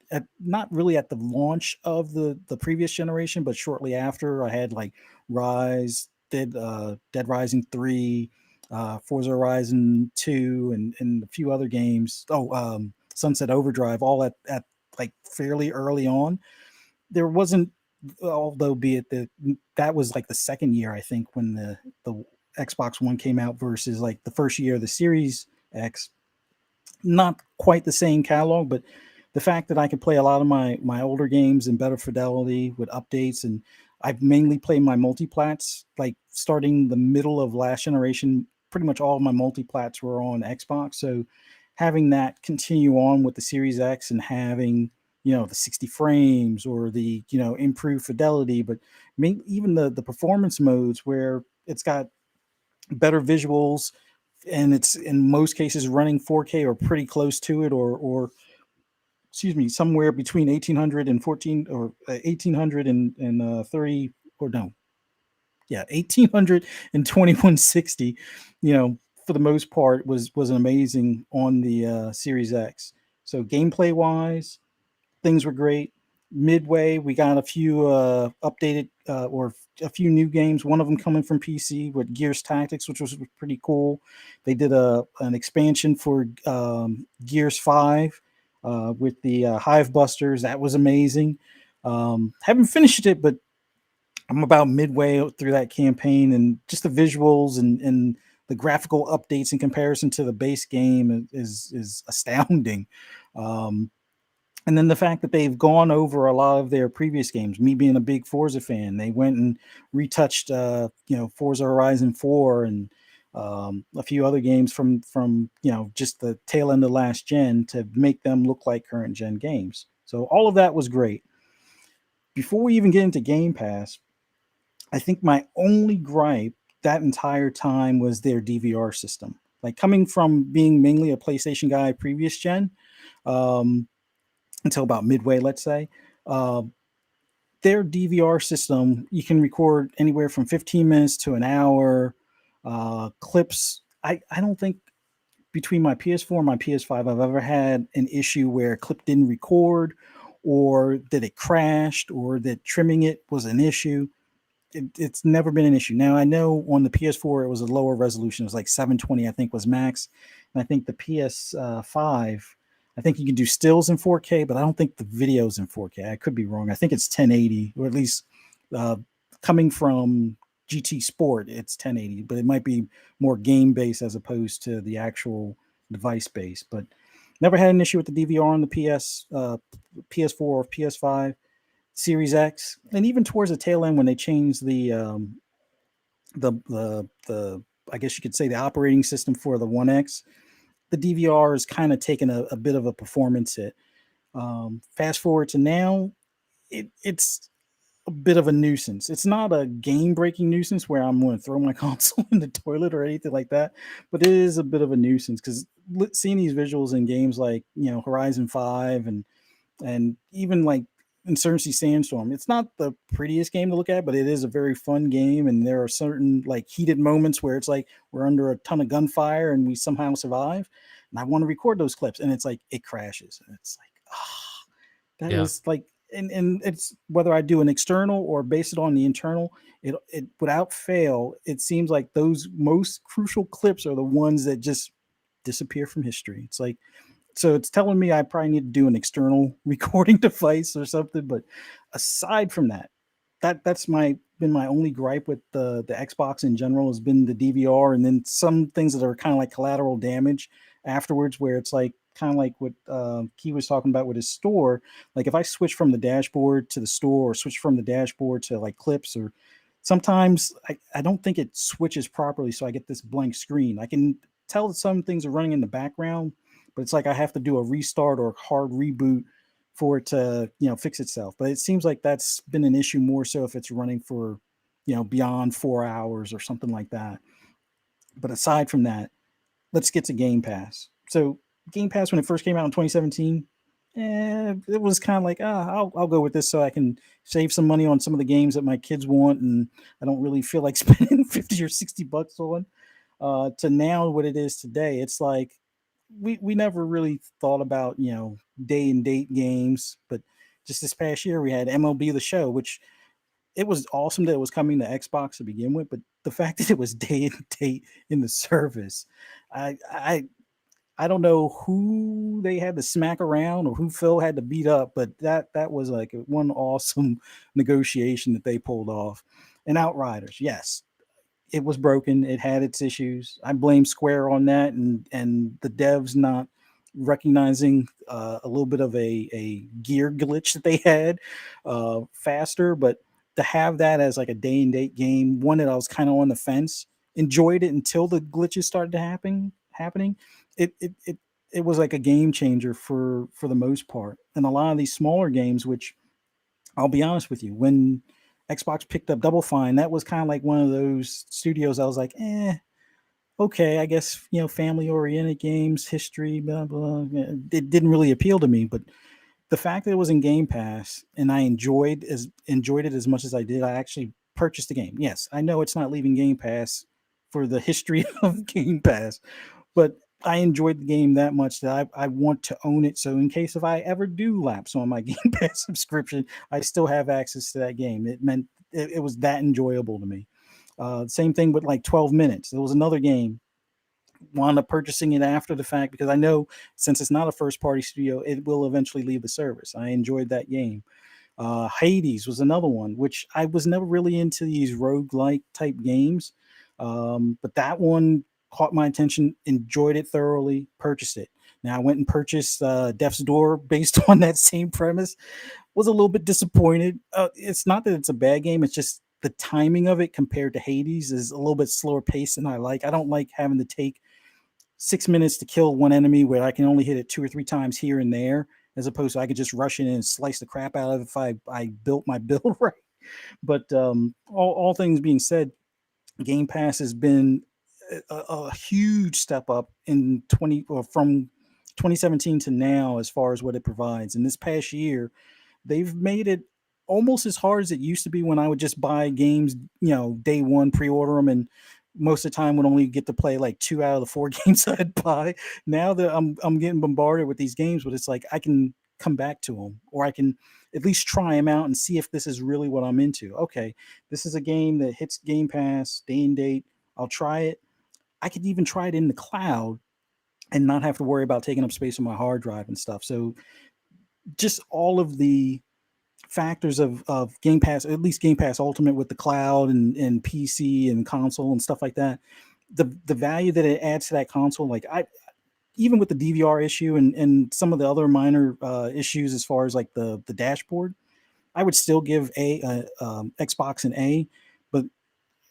not really at the launch of the previous generation, but shortly after, I had like Dead Rising 3, Forza Horizon 2, and a few other games. Sunset Overdrive, all at like fairly early on. There wasn't, although be it that was like the second year I think when the Xbox One came out versus like the first year of the Series X. Not quite the same catalog, but the fact that I could play a lot of my older games in better fidelity with updates, and I've mainly played my multiplats like starting the middle of last generation. Pretty much all of my multiplats were on Xbox, so having that continue on with the Series X and having the 60 frames or the improved fidelity, but even the performance modes where it's got better visuals and it's in most cases running 4K or pretty close to it, or excuse me, somewhere between 1800 and 14 or 1800 and 30, or no, yeah, 1800 and 2160. For the most part was amazing on the Series X. So gameplay wise, things were great. Midway, we got a few updated or a few new games. One of them coming from PC with Gears Tactics, which was pretty cool. They did an expansion for Gears 5 with the Hive Busters. That was amazing. Haven't finished it, but I'm about midway through that campaign, and just the visuals and the graphical updates in comparison to the base game is astounding. Um, and then the fact that they've gone over a lot of their previous games, me being a big Forza fan, they went and retouched, Forza Horizon 4 and a few other games from just the tail end of last gen to make them look like current gen games. So all of that was great. Before we even get into Game Pass, I think my only gripe that entire time was their DVR system. Like coming from being mainly a PlayStation guy previous gen, um, until about midway, let's say, uh, their DVR system, you can record anywhere from 15 minutes to an hour. Clips, I don't think between my PS4 and my PS5, I've ever had an issue where a clip didn't record or that it crashed or that trimming it was an issue. It's never been an issue. Now, I know on the PS4, it was a lower resolution. It was like 720, I think was max. And I think the PS5, I think you can do stills in 4K, but I don't think the video's in 4K. I could be wrong. I think it's 1080, or at least uh, coming from GT Sport, it's 1080, but it might be more game based as opposed to the actual device base. But never had an issue with the DVR on the PS4 or PS5, Series X, and even towards the tail end when they changed the I guess you could say the operating system for the One X, the DVR is kind of taken a bit of a performance hit. Fast forward to now, it's a bit of a nuisance. It's not a game breaking nuisance where I'm going to throw my console in the toilet or anything like that, but it is a bit of a nuisance because seeing these visuals in games like Horizon 5 and even like Insurgency Sandstorm, it's not the prettiest game to look at, but it is a very fun game. And there are certain like heated moments where it's like we're under a ton of gunfire and we somehow survive. And I want to record those clips, and it's like it crashes, and it's like, that is like, and it's whether I do an external or base it on the internal, it without fail, it seems like those most crucial clips are the ones that just disappear from history. It's like, so it's telling me I probably need to do an external recording device or something. But aside from that, that's been my only gripe with the Xbox in general has been the DVR, and then some things that are kind of like collateral damage afterwards, where it's like kind of like what Key was talking about with his store. Like if I switch from the dashboard to the store or switch from the dashboard to like clips, or sometimes I don't think it switches properly, so I get this blank screen. I can tell that some things are running in the background, but it's like I have to do a restart or a hard reboot for it to fix itself. But it seems like that's been an issue more so if it's running for beyond 4 hours or something like that. But aside from that, let's get to Game Pass. So Game Pass, when it first came out in 2017, it was kind of like, I'll go with this so I can save some money on some of the games that my kids want, and I don't really feel like spending 50 or 60 bucks on. To now what it is today, it's like we never really thought about day and date games, but just this past year we had MLB The Show, which it was awesome that it was coming to Xbox to begin with, but the fact that it was day and date in the service, I don't know who they had to smack around or who Phil had to beat up, but that was like one awesome negotiation that they pulled off. And Outriders, yes, it was broken. It had its issues. I blame Square on that, and the devs not recognizing a little bit of a gear glitch that they had faster. But to have that as like a day and date game, one that I was kind of on the fence, enjoyed it until the glitches started happening. It was like a game changer for the most part. And a lot of these smaller games, which I'll be honest with you, when Xbox picked up Double Fine, that was kind of like one of those studios I was like, okay, I guess, family oriented games, history, blah, blah. It didn't really appeal to me. But the fact that it was in Game Pass and I enjoyed it as much as I did, I actually purchased the game. Yes, I know it's not leaving Game Pass for the history of Game Pass, but I enjoyed the game that much that I want to own it. So in case if I ever do lapse on my Game Pass subscription, I still have access to that game. It meant it was that enjoyable to me. Same thing with like 12 Minutes. There was another game. Wound up purchasing it after the fact because I know since it's not a first party studio, it will eventually leave the service. I enjoyed that game. Hades was another one, which I was never really into these roguelike type games. But that one caught my attention, enjoyed it thoroughly, purchased it. Now I went and purchased Death's Door based on that same premise. Was a little bit disappointed. It's not that it's a bad game, it's just the timing of it compared to Hades is a little bit slower paced than I like. I don't like having to take 6 minutes to kill one enemy where I can only hit it 2 or 3 times here and there, as opposed to I could just rush in and slice the crap out of it if I built my build right. But all things being said, Game Pass has been a huge step up in 20 or from 2017 to now as far as what it provides. And this past year, they've made it almost as hard as it used to be when I would just buy games, day one, pre-order them, and most of the time would only get to play like 2 out of the 4 games I'd buy. Now that I'm getting bombarded with these games, but it's like I can come back to them, or I can at least try them out and see if this is really what I'm into. Okay, this is a game that hits Game Pass day and date. I'll try it. I could even try it in the cloud and not have to worry about taking up space on my hard drive and stuff. So just all of the factors of Game Pass, at least Game Pass Ultimate with the cloud and PC and console and stuff like that, the value that it adds to that console, like I even with the DVR issue and some of the other minor issues as far as like the dashboard, I would still give Xbox an A, but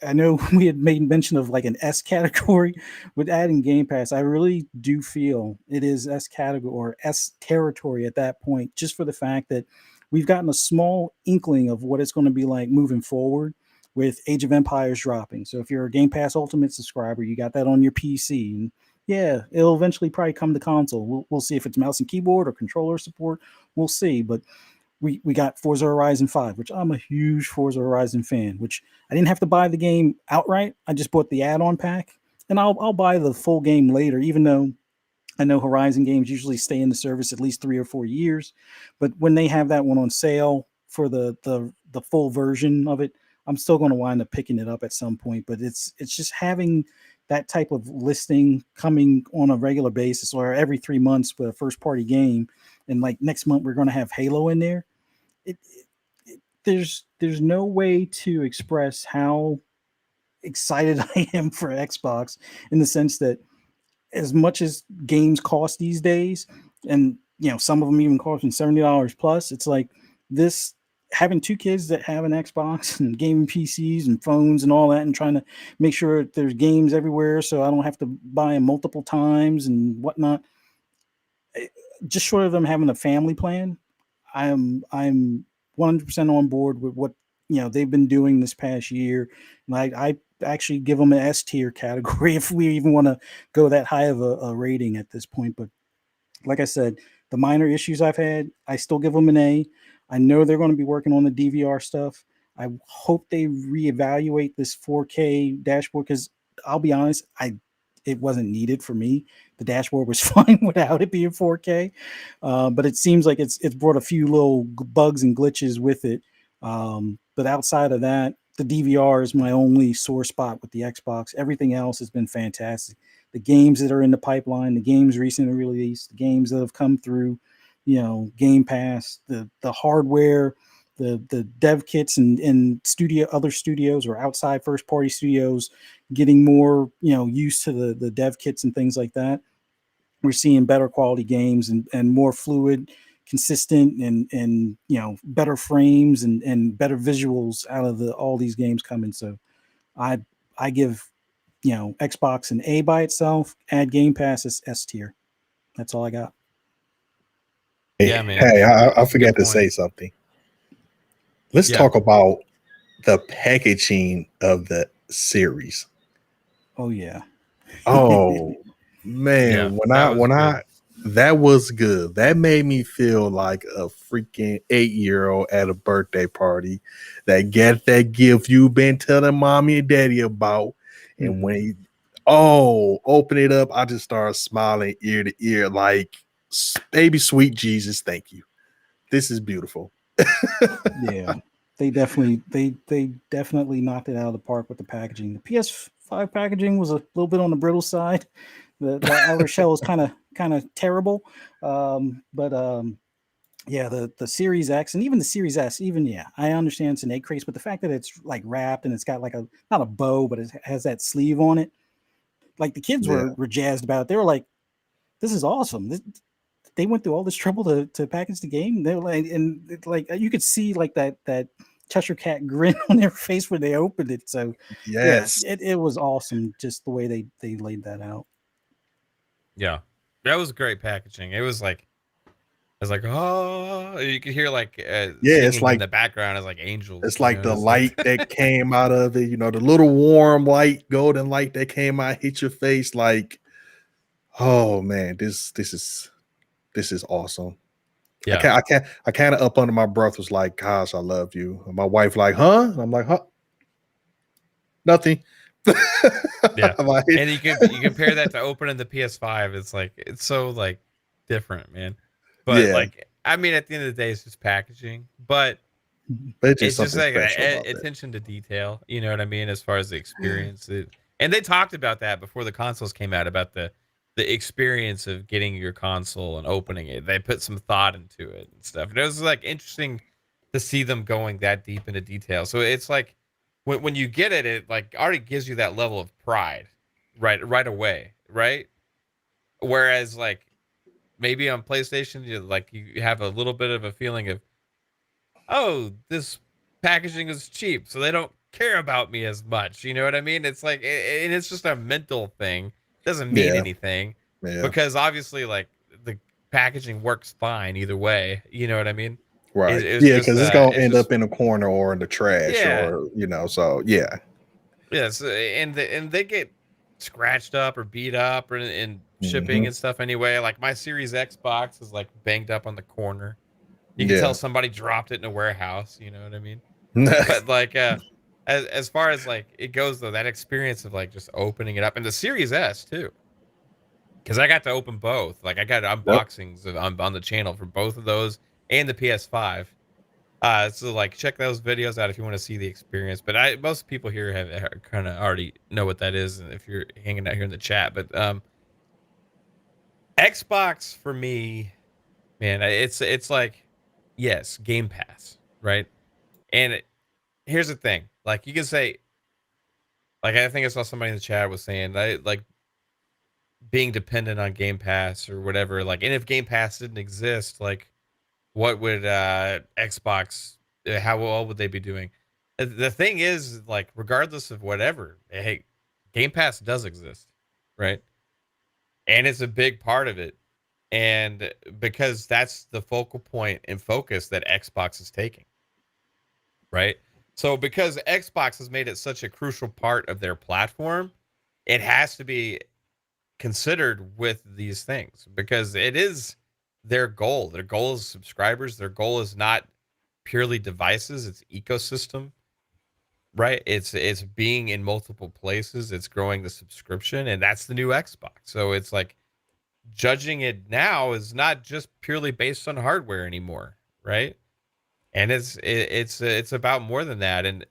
I know we had made mention of like an S category with adding Game Pass. I really do feel it is S category or S territory at that point, just for the fact that we've gotten a small inkling of what it's going to be like moving forward with Age of Empires dropping. So if you're a Game Pass Ultimate subscriber, you got that on your PC. And yeah, it'll eventually probably come to console. We'll see if it's mouse and keyboard or controller support. We'll see. But we got Forza Horizon 5, which I'm a huge Forza Horizon fan, which I didn't have to buy the game outright. I just bought the add-on pack, and I'll buy the full game later, even though I know Horizon games usually stay in the service at least 3 or 4 years. But when they have that one on sale for the full version of it, I'm still going to wind up picking it up at some point. But it's just having that type of listing coming on a regular basis or every 3 months with a first party game. And like next month, we're going to have Halo in there. There's no way to express how excited I am for Xbox, in the sense that as much as games cost these days, and some of them even costing $70 plus, it's like this, having 2 kids that have an Xbox and gaming PCs and phones and all that, and trying to make sure there's games everywhere so I don't have to buy them multiple times and whatnot. Just short of them having a family plan, I'm 100% on board with what they've been doing this past year. And I actually give them an S tier category if we even want to go that high of a rating at this point. But like I said, the minor issues I've had, I still give them an A. I know they're going to be working on the DVR stuff. I hope they reevaluate this 4K dashboard, because I'll be honest, it wasn't needed for me. The dashboard was fine without it being 4K, but it seems like it's brought a few little bugs and glitches with it. But outside of that, the DVR is my only sore spot with the Xbox. Everything else has been fantastic. The games that are in the pipeline, the games recently released, the games that have come through, Game Pass, the hardware, the dev kits and other studios or outside first party studios getting more used to the dev kits and things like that. We're seeing better quality games and more fluid, consistent, and better frames and better visuals out of all these games coming. So I give Xbox an A by itself. Add Game Pass as S tier. That's all I got. Yeah, man. Hey, I forgot to point. say something. Let's talk about the packaging of the series. Oh yeah. Oh man, that was good. That made me feel like a freaking 8-year-old at a birthday party that get that gift you've been telling mommy and daddy about. And when he open it up, I just started smiling ear to ear, like, baby sweet Jesus, thank you. This is beautiful. Yeah. They definitely knocked it out of the park with the packaging. The PS5 packaging was a little bit on the brittle side. The outer shell is kind of terrible. Yeah, the Series X and even the Series S, I understand it's an egg case, but the fact that it's like wrapped and it's got like not a bow, but it has that sleeve on it. Like the kids were jazzed about it. They were like, this is awesome. They went through all this trouble to package the game. They were like, and like you could see like that Cheshire Cat grin on their face when they opened it. So yes, it was awesome just the way they laid that out. Yeah, that was great packaging. It was like It's like, oh, you can hear like Yeah, it's singing in like the background as like angels. it's You like know, the it's like light that came out of it, you know, the little warm light, golden light that came out, hit your face. Like, oh man, this is awesome. yeah, I kind of up under my breath was like, gosh, I love you. And my wife like, huh? And I'm like, huh? Nothing. yeah. Like, And you compare that to opening the PS5. It's like it's so like different, man. But yeah, like, I mean, at the end of the day, it's just packaging. But but it's just it's just something like special about that. attention to detail. You know what I mean? As far as the experience, and they talked about that before the consoles came out about the experience of getting your console and opening it. They put some thought into it and stuff. And it was like interesting to see them going that deep into detail. So it's like when you get it, it like already gives you that level of pride right away, right? Whereas like maybe on PlayStation, you have a little bit of a feeling of, oh, this packaging is cheap, so they don't care about me as much. You know what I mean? It's like, and it's just a mental thing. It doesn't mean Yeah, anything yeah, because obviously, like the packaging works fine either way. You know what I mean? right. It was Yeah, just, because it's gonna it's end just, up in a corner or in the trash, yeah, or you know, so yeah. yes, and they get scratched up or beat up or in shipping Hmm. and stuff anyway. Like my Series X box is like banged up on the corner. You can tell Yeah. somebody dropped it in a warehouse. You know what I mean? But like as far as like it goes though, that experience of like just opening it up and the Series S too. Because I got to open both. Like I got Yep. unboxings on the channel for both of those and the PS5. So like check those videos out if you want to see the experience. But most people here have kind of already know what that is, and if you're hanging out here in the chat. But Xbox for me, man, it's like yes, Game Pass, right? And here's the thing, like you can say, like I think I saw somebody in the chat was saying that like being dependent on Game Pass or whatever, like, and if Game Pass didn't exist, like what would Xbox how well would they be doing? The thing is, like, regardless of whatever, hey, Game Pass does exist, right? And it's a big part of it. And because that's the focal point and focus that Xbox is taking, right? So because Xbox has made it such a crucial part of their platform, it has to be considered with these things because it is their goal. Their goal is subscribers. Their goal is not purely devices, it's ecosystem, right? It's being in multiple places, it's growing the subscription, and that's the new Xbox. So it's like judging it now is not just purely based on hardware anymore, right? And it's about more than that. And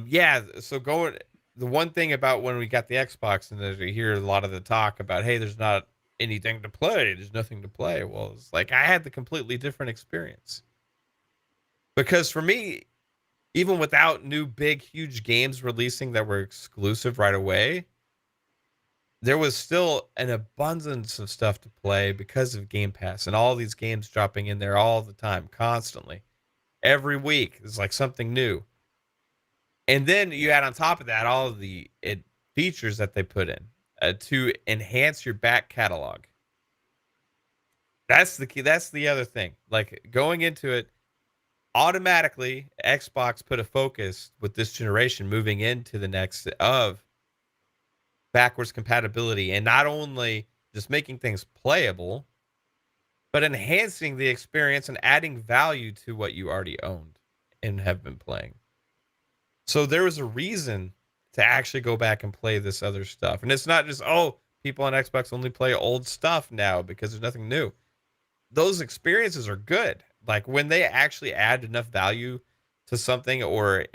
yeah, so going the one thing about when we got the Xbox and there's you hear a lot of the talk about, hey, there's not anything to play, there's nothing to play. Well, it's like I had the completely different experience. Because for me, even without new big huge games releasing that were exclusive right away, there was still an abundance of stuff to play because of Game Pass and all these games dropping in there all the time, constantly. Every week is like something new. And then you add on top of that all of the features that they put in to enhance your back catalog. That's the key. That's the other thing. Like going into it, automatically Xbox put a focus with this generation moving into the next of backwards compatibility and not only just making things playable, but enhancing the experience and adding value to what you already owned and have been playing. So there was a reason to actually go back and play this other stuff. And it's not just, oh, people on Xbox only play old stuff now because there's nothing new. Those experiences are good. Like when they actually add enough value to something or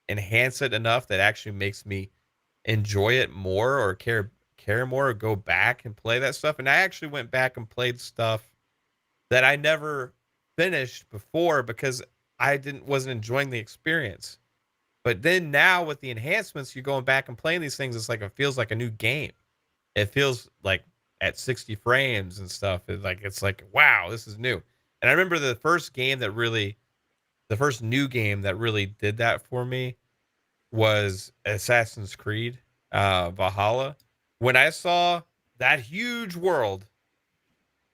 enhance it enough that actually makes me enjoy it more or care more or go back and play that stuff. And I actually went back and played stuff that I never finished before because I didn't wasn't enjoying the experience. But then now with the enhancements, you're going back and playing these things. It's like it feels like a new game. It feels like at 60 frames and stuff. It's like wow, this is new. And I remember the first new game that really did that for me was Assassin's Creed Valhalla. When I saw that huge world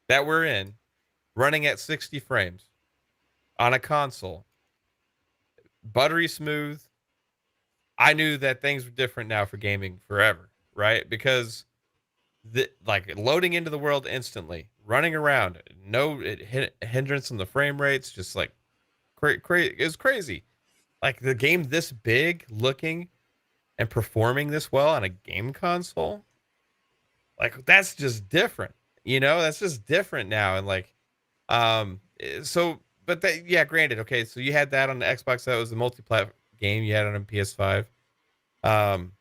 that we're in, running at 60 frames on a console, buttery smooth. I knew that things were different now for gaming forever, right? Because like loading into the world instantly, running around, no hindrance in the frame rates, just like it was crazy. Like the game this big looking and performing this well on a game console, like that's just different. That's just different now. And like, so, but that, yeah, granted, okay, so you had that on the Xbox. That was the multi-plat game. You had it on PS5. Um,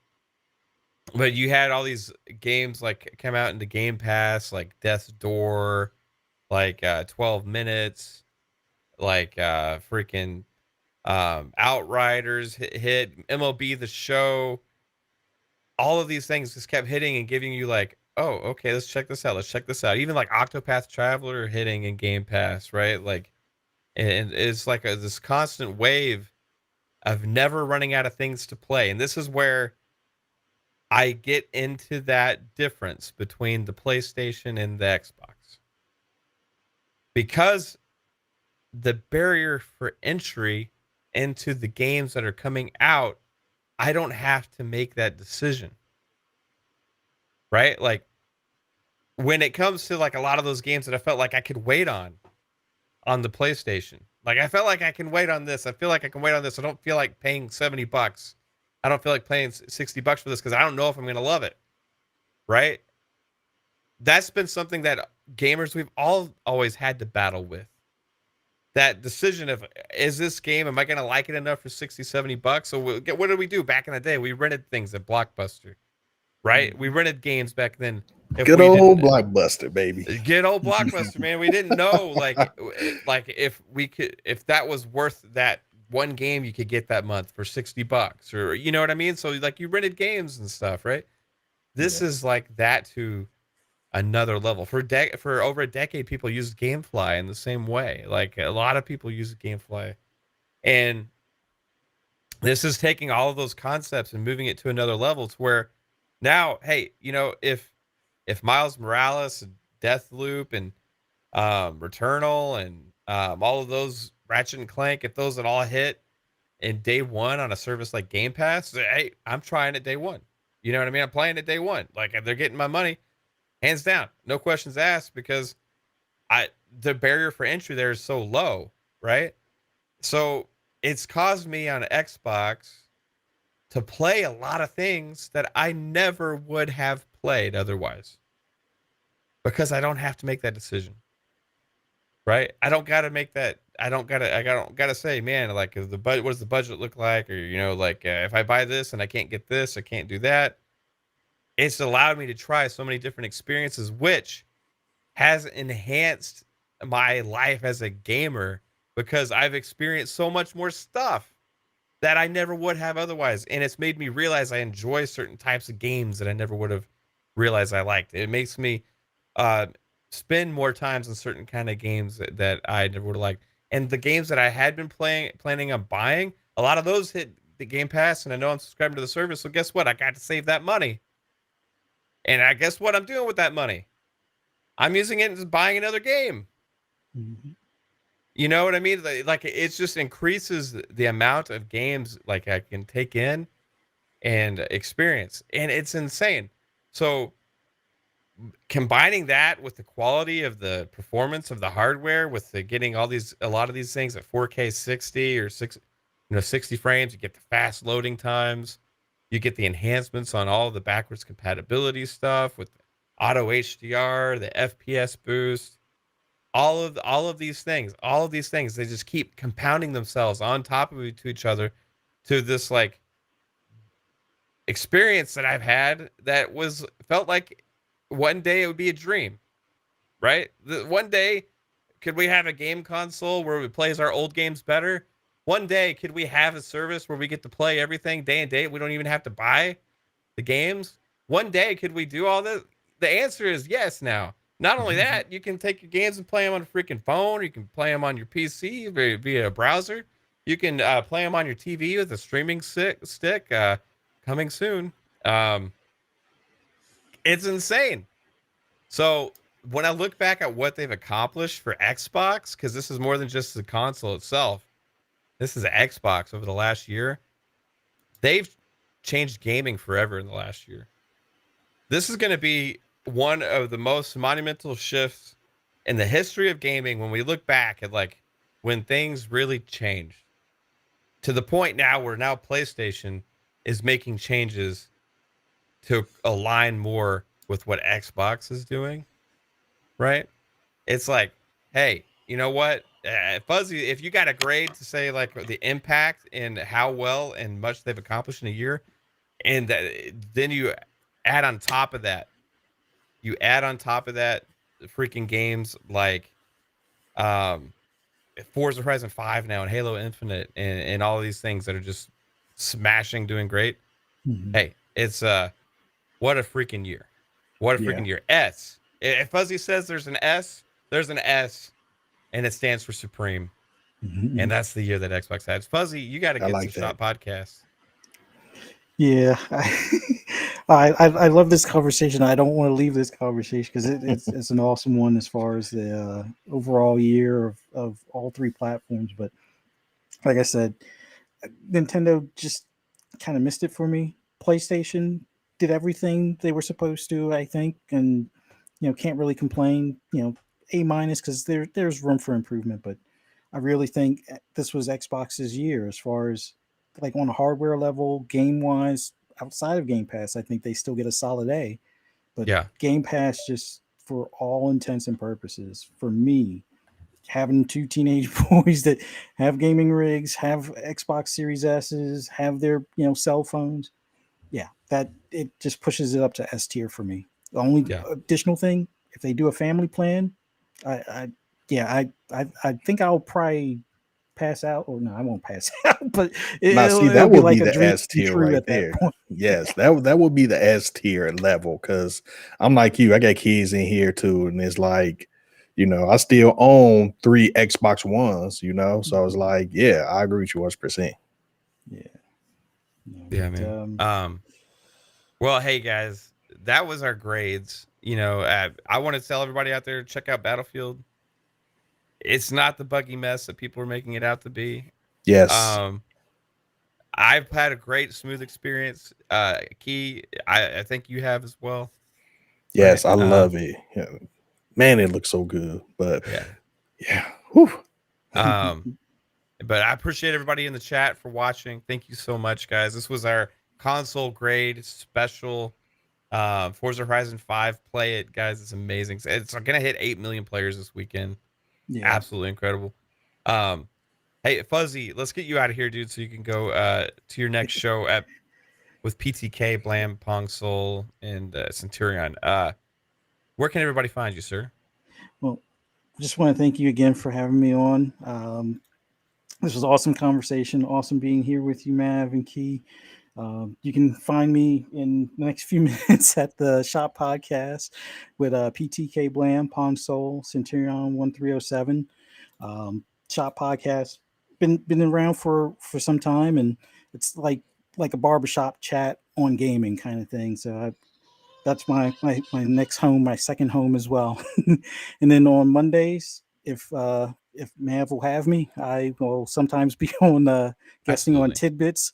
but you had all these games like come out into Game Pass, like Death's Door, like 12 Minutes, like freaking Outriders hit MLB The Show. All of these things just kept hitting and giving you like, oh, okay, let's check this out. Let's check this out. Even like Octopath Traveler hitting in Game Pass, right? Like, and it's like this constant wave of never running out of things to play. And this is where I get into that difference between the PlayStation and the Xbox. Because the barrier for entry into the games that are coming out, I don't have to make that decision. Right? Like when it comes to like a lot of those games that I felt like I could wait on the PlayStation. Like I felt like I can wait on this. I feel like I can wait on this. I don't feel like paying $70. I don't feel like paying $60 for this because I don't know if I'm going to love it. Right? That's been something that gamers we've all always had to battle with. That decision of, is this game, am I going to like it enough for $60-$70? So what did we do back in the day? We rented things at Blockbuster, right? We rented games back then. Good old Blockbuster, baby. Good old Blockbuster, man. We didn't know like if that was worth that one game you could get that month for $60, or you know what I mean? So like you rented games and stuff, right? This is like that to another level. For over a decade, people used GameFly in the same way. Like a lot of people use GameFly, and this is taking all of those concepts and moving it to another level to where now, hey, if Miles Morales and Deathloop and Returnal and all of those Ratchet and Clank, if those had all hit in day one on a service like Game Pass, hey, I'm trying it day one. You know what I mean? I'm playing it day one. Like they're getting my money, hands down, no questions asked, because the barrier for entry there is so low, right? So it's caused me on Xbox to play a lot of things that I never would have played otherwise, because I don't have to make that decision, right? I don't got to make that. I don't got to say, man, like the budget, what does the budget look like? Or, like if I buy this and I can't get this, I can't do that. It's allowed me to try so many different experiences, which has enhanced my life as a gamer, because I've experienced so much more stuff that I never would have otherwise. And it's made me realize I enjoy certain types of games that I never would have realized I liked. It makes me spend more times in certain kind of games that I never would have liked. And the games that I had been planning on buying, a lot of those hit the Game Pass, and I know I'm subscribed to the service. So guess what? I got to save that money. And I guess what I'm doing with that money? I'm using it and buying another game. Mm-hmm. You know what I mean? Like it just increases the amount of games like I can take in and experience, and it's insane. So combining that with the quality of the performance of the hardware, with the getting a lot of these things at 4K 60 or 60 frames, you get the fast loading times, you get the enhancements on all the backwards compatibility stuff with auto HDR, the FPS boost. All of these things, they just keep compounding themselves on top of each other to this like experience that I've had that felt like one day it would be a dream, right? One day, could we have a game console where it plays our old games better? One day, could we have a service where we get to play everything day and date? We don't even have to buy the games. One day, could we do all this? The answer is yes now. Not only that, you can take your games and play them on a freaking phone. Or you can play them on your PC via a browser. You can play them on your TV with a streaming stick. Coming soon. It's insane. So when I look back at what they've accomplished for Xbox, because this is more than just the console itself. This is Xbox over the last year. They've changed gaming forever in the last year. This is going to be one of the most monumental shifts in the history of gaming when we look back at like when things really changed to the point now where now PlayStation is making changes to align more with what Xbox is doing, right? It's like, hey, you know what? Fuzzy, if you got a grade to say like the impact and how well and much they've accomplished in a year, and then you add on top of that, freaking games like um Forza Horizon 5 now and Halo Infinite and all these things that are just smashing, doing great. Mhm. Hey, it's what a freaking year. What a freaking year. S. If Fuzzy says there's an S, and it stands for Supreme. Mhm. And that's the year that Xbox had. Fuzzy, you got to I get like some shot podcasts. Yeah, I love this conversation. I don't want to leave this conversation because it's an awesome one as far as the overall year of all three platforms. But like I said, Nintendo just kind of missed it for me. PlayStation did everything they were supposed to, I think, and can't really complain. A minus because there's room for improvement, but I really think this was Xbox's year as far as like on a hardware level, game wise. Outside of Game Pass, I think they still get a solid A, but Yeah. Game Pass just for all intents and purposes for me having two teenage boys that have gaming rigs, have Xbox Series S's, have their cell phones. Yeah, that it just pushes it up to S tier for me. The only Yeah. additional thing, if they do a family plan, I think I'll probably pass out. Or no, I won't pass out, but Now, see, it'll that be would like be a the dream S come tier true right at that there. point. Yes, that would be the S tier level because I'm like you. I got kids in here too, and it's like, I still own 3 Xbox Ones. So it's like, yeah, I agree with you 100%. Yeah. Yeah, But, man. Well, hey guys, that was our grades. I want to tell everybody out there, check out Battlefield. It's not the buggy mess that people are making it out to be. Yes, Um, I've had a great, smooth experience. Key, I think you have as well, right? yes, I love it. Yeah. Man, it looks so good. But Yeah. yeah, whew. But I appreciate everybody in the chat for watching. Thank you so much, guys. This was our console grade special. Forza Horizon 5. Play it, guys. It's amazing. It's gonna hit 8 million players this weekend. yeah. Absolutely incredible. Hey Fuzzy, let's get you out of here, dude, so you can go to your next show with PTK, Blam, Pong Soul, and Centurion. Where can everybody find you, sir? Well, I just want to thank you again for having me on. This was awesome conversation. Awesome being here with you, Mav and Key. You can find me in the next few minutes at the Shop Podcast with PTK Blam, Pong Soul, Centurion 1307. Shop Podcast been around for some time, and it's like a barbershop chat on gaming kind of thing. So that's my next home, my second home as well. And then on Mondays, if Mav will have me, I will sometimes be on guesting on Absolutely. tidbits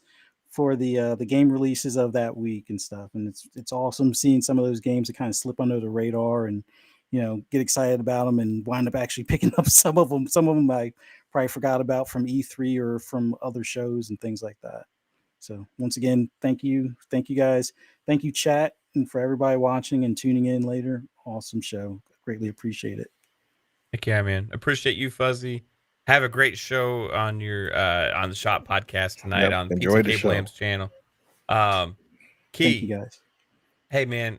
for the game releases of that week and stuff. And it's awesome seeing some of those games that kind of slip under the radar and get excited about them and wind up actually picking up some of them. Some of them I probably forgot about from E3 or from other shows and things like that. So once again, thank you guys, thank you chat, and for everybody watching and tuning in later. Awesome show, greatly appreciate it. Heck yeah, man. Appreciate you, Fuzzy. Have a great show on your on the Shop Podcast tonight Yep. on Enjoy the PTK show. Blam's channel. Key. Thank you guys. Hey man,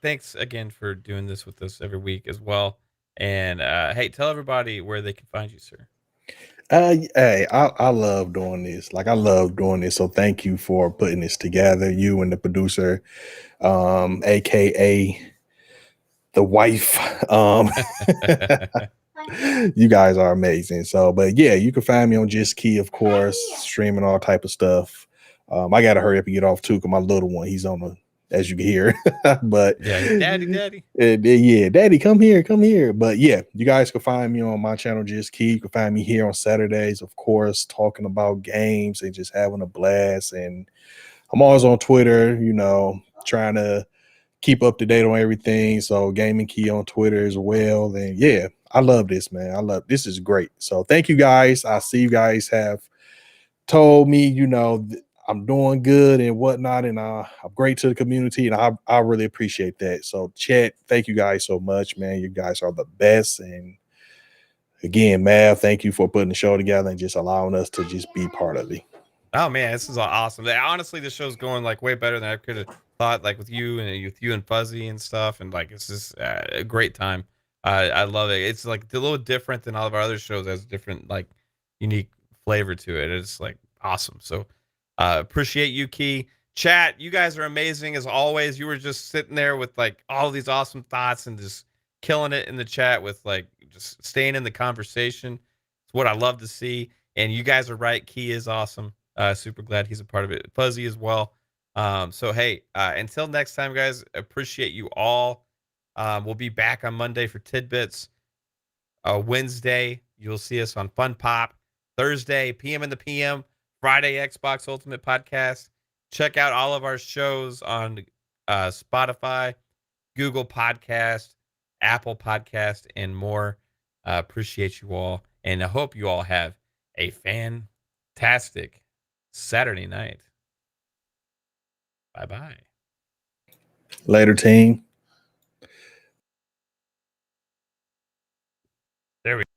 thanks again for doing this with us every week as well. And hey, tell everybody where they can find you, sir. Hey, I love doing this. Like I love doing this. So thank you for putting this together. You and the producer, aka the wife. You guys are amazing. So, but yeah, you can find me on Just Key, of course, streaming all type of stuff. I gotta hurry up and get off too, because my little one, he's on as you can hear. But Yeah, daddy. yeah, daddy, come here. But yeah, you guys can find me on my channel, Just Key. You can find me here on Saturdays, of course, talking about games and just having a blast. And I'm always on Twitter, you know, trying to keep up to date on everything. So Gaming Key on Twitter as well. Then yeah, I love this, man. I love this. Is great. So thank you guys. I see you guys have told me, you know, I'm doing good and whatnot, and I'm great to the community, and I really appreciate that. So chat, thank you guys so much, man. You guys are the best. And again, Mav, thank you for putting the show together and just allowing us to just be part of it. Oh man, this is awesome. Honestly, the show's going like way better than I could have thought. Like with you and Fuzzy and stuff, and like it's just a great time. I love it. It's like a little different than all of our other shows. It has a different like unique flavor to it. It's like awesome. So appreciate you, Key. Chat, you guys are amazing as always. You were just sitting there with like all these awesome thoughts and just killing it in the chat with like just staying in the conversation. It's what I love to see. And you guys are right. Key is awesome. Super glad he's a part of it. Fuzzy as well. So hey, until next time, guys, appreciate you all. We'll be back on Monday for tidbits. Wednesday, you'll see us on Fun Pop. Thursday, PM in the PM. Friday, Xbox Ultimate Podcast. Check out all of our shows on Spotify, Google Podcast, Apple Podcast, and more. Appreciate you all, and I hope you all have a fantastic Saturday night. Bye-bye. Later, team. There we go.